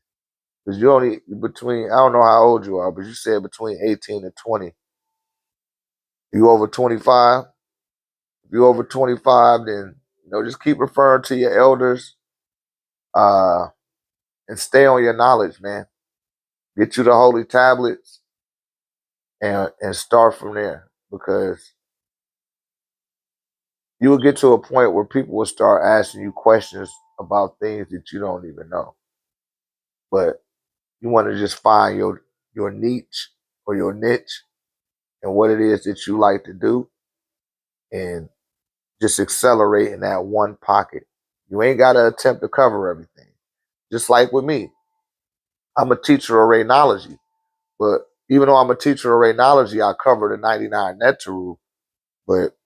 Because you only between, I don't know how old you are, but you said between 18 and 20. You over 25? If you over 25, then just keep referring to your elders, and stay on your knowledge, man. Get you the holy tablets and start from there, because you will get to a point where people will start asking you questions about things that you don't even know. But you want to just find your niche or your niche and what it is that you like to do, and just accelerate in that one pocket. You ain't got to attempt to cover everything. Just like with me, I'm a teacher of raynology, but even though I'm a teacher of raynology, I cover the 99 NunpTah rule, but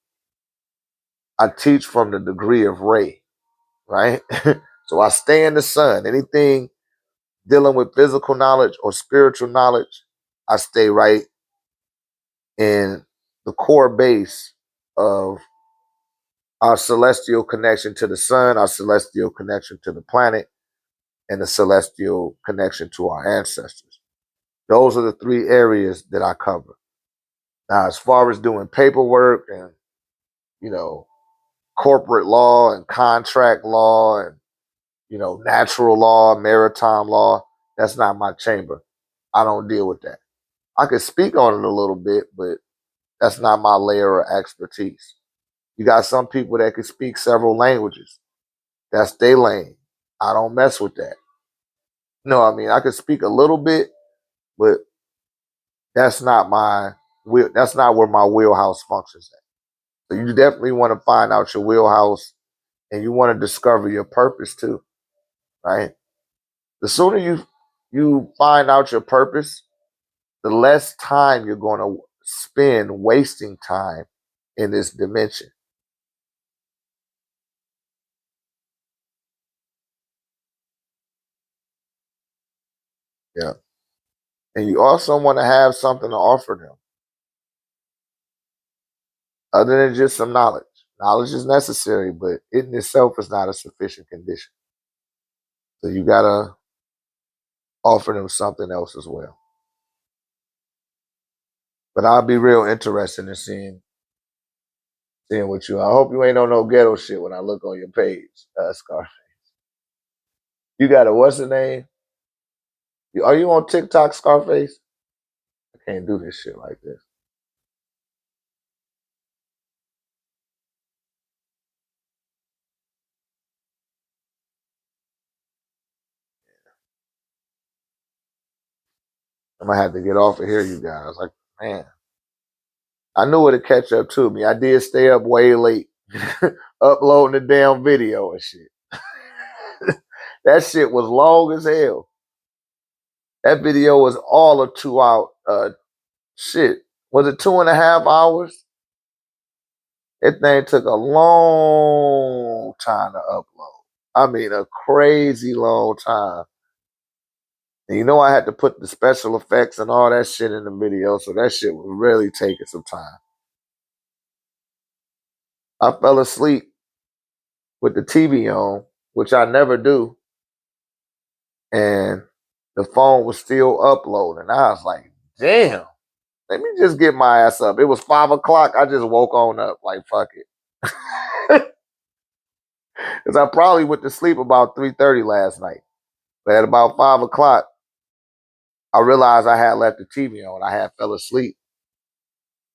I teach from the degree of ray, right? So I stay in the sun. Anything dealing with physical knowledge or spiritual knowledge, I stay right in the core base of our celestial connection to the sun, our celestial connection to the planet, and the celestial connection to our ancestors. Those are the three areas that I cover. Now, as far as doing paperwork and, you know, corporate law and contract law and, you know, natural law, maritime law, that's not my chamber. I don't deal with that. I could speak on it a little bit, but that's not my layer of expertise. You got some people that can speak several languages. That's their lane. I don't mess with that. No, I mean, I could speak a little bit, but that's not my that's not where my wheelhouse functions at. So you definitely want to find out your wheelhouse, and you want to discover your purpose too, right? The sooner you find out your purpose, the less time you're going to spend wasting time in this dimension. Yeah. And you also want to have something to offer them other than just some knowledge. Knowledge is necessary, but it in itself is not a sufficient condition. So you got to offer them something else as well. But I'll be real interested in seeing what you. I hope you ain't on no ghetto shit when I look on your page, Scarface. You got a what's the name? Are you on TikTok, Scarface? I can't do this shit like this. I'm gonna have to get off of here, you guys. Like, man, I knew it'd catch up to me. I did stay up way late, uploading the damn video and shit. That shit was long as hell. That video was all of 2 hour. Shit, was it 2.5 hours? That thing took a long time to upload. I mean, a crazy long time. And you know, I had to put the special effects and all that shit in the video, so that shit was really taking some time. I fell asleep with the TV on, which I never do, and the phone was still uploading. I was like, damn, let me just get my ass up. It was 5 o'clock. I just woke on up like, fuck it. Because I probably went to sleep about 3:30 last night. But at about 5 o'clock, I realized I had left the TV on. I had fell asleep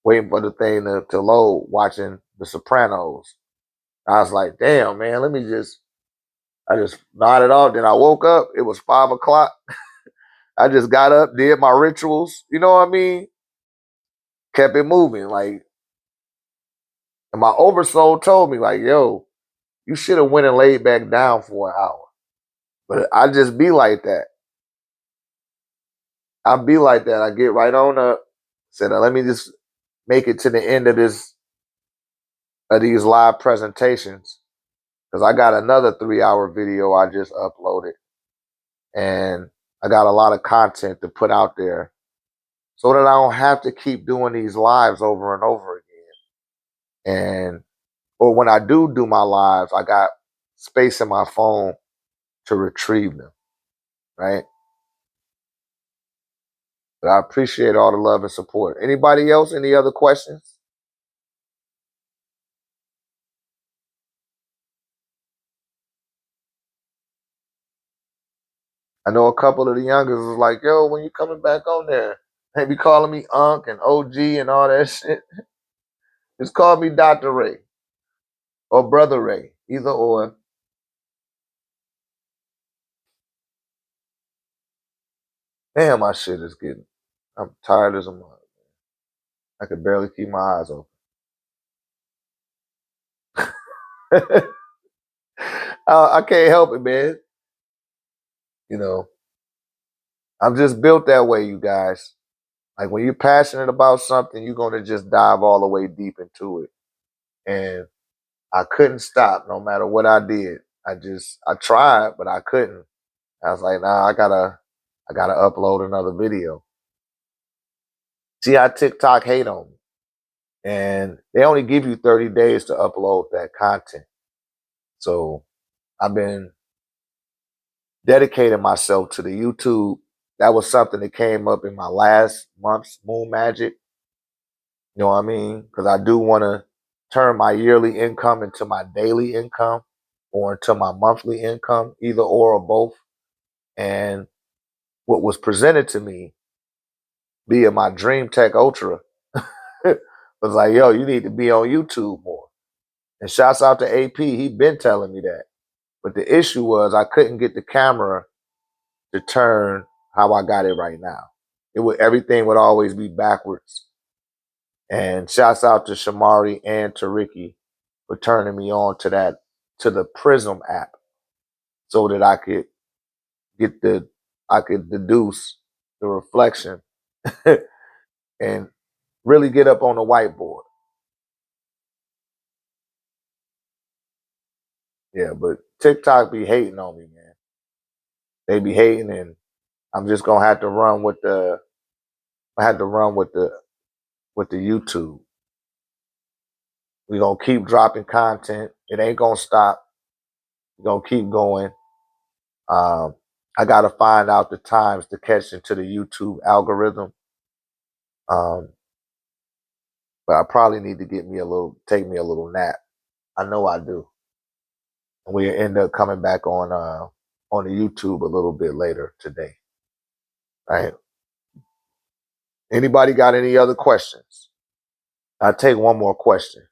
waiting for the thing to load, watching The Sopranos. I was like, damn, man, I just nodded off. Then I woke up. It was 5 o'clock. I just got up, did my rituals. You know what I mean? Kept it moving. Like, and my oversoul told me, like, yo, you should have went and laid back down for an hour. But I just be like that. I be like that. I get right on up. Said, let me just make it to the end of these live presentations. Because I got another 3 hour video I just uploaded. And I got a lot of content to put out there so that I don't have to keep doing these lives over and over again. And or when I do my lives, I got space in my phone to retrieve them, right? But I appreciate all the love and support. Anybody else? Any other questions? I know a couple of the youngers was like, yo, when you coming back on there? They be calling me Unc and OG and all that shit. Just call me Dr. Ray or Brother Ray, either or. Damn, my shit is getting. I'm tired as a mother. I could barely keep my eyes open. I can't help it, man. You know, I'm just built that way, you guys. Like when you're passionate about something, you're gonna just dive all the way deep into it. And I couldn't stop no matter what I did. I tried, but I couldn't. I was like, nah, I gotta upload another video. See how TikTok hate on me. And they only give you 30 days to upload that content. So I've been dedicating myself to the YouTube. That was something that came up in my last month's Moon Magic. You know what I mean? Because I do want to turn my yearly income into my daily income or into my monthly income, either or both. And what was presented to me via my Dream Tech Ultra was like, yo, you need to be on YouTube more. And shouts out to AP, he been telling me that. But the issue was I couldn't get the camera to turn how I got it right now. Everything would always be backwards. And shouts out to Shamari and to Ricky for turning me on to the Prism app, so that I could deduce the reflection and really get up on the whiteboard. Yeah, but TikTok be hating on me, man. They be hating, and I'm just gonna have to run with the YouTube. We're gonna keep dropping content. It ain't gonna stop. We're gonna keep going. I gotta find out the times to catch into the YouTube algorithm. But I probably need to take me a little nap. I know I do. And we end up coming back on the YouTube a little bit later today. All right. Anybody got any other questions? I'll take one more question.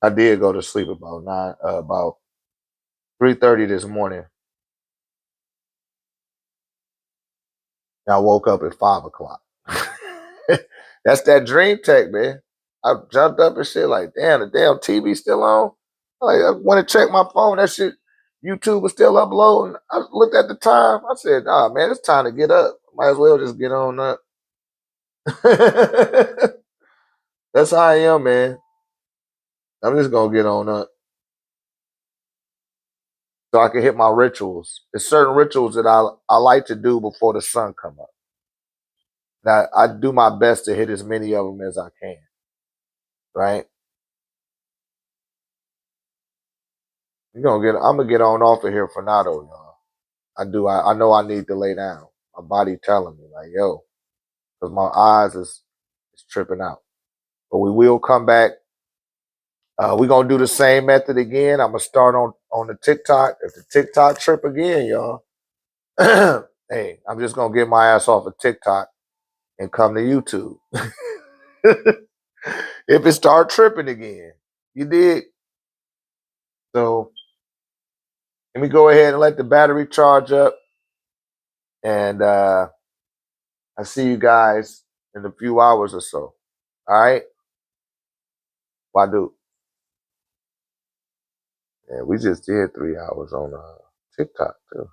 I did go to sleep about 3:30 this morning. And I woke up at 5 o'clock. That's that Dream Tech, man. I jumped up and shit like, damn, the damn TV still on. Like, I went to check my phone. That shit, YouTube was still uploading. I looked at the time. I said, "Ah, man, it's time to get up. Might as well just get on up." That's how I am, man. I'm just gonna get on up so I can hit my rituals. There's certain rituals that I like to do before the sun come up. Now I do my best to hit as many of them as I can. Right? I'm gonna get on off of here for now, though, y'all. I know I need to lay down. My body telling me like, yo, because my eyes is tripping out. But we will come back. We're gonna do the same method again. I'm gonna start on the TikTok. If the TikTok trip again, y'all, hey, I'm just gonna get my ass off of TikTok and come to YouTube. If it start tripping again, you did. So let me go ahead and let the battery charge up, and I see you guys in a few hours or so. All right, Wadu. Yeah, we just did 3 hours on TikTok too.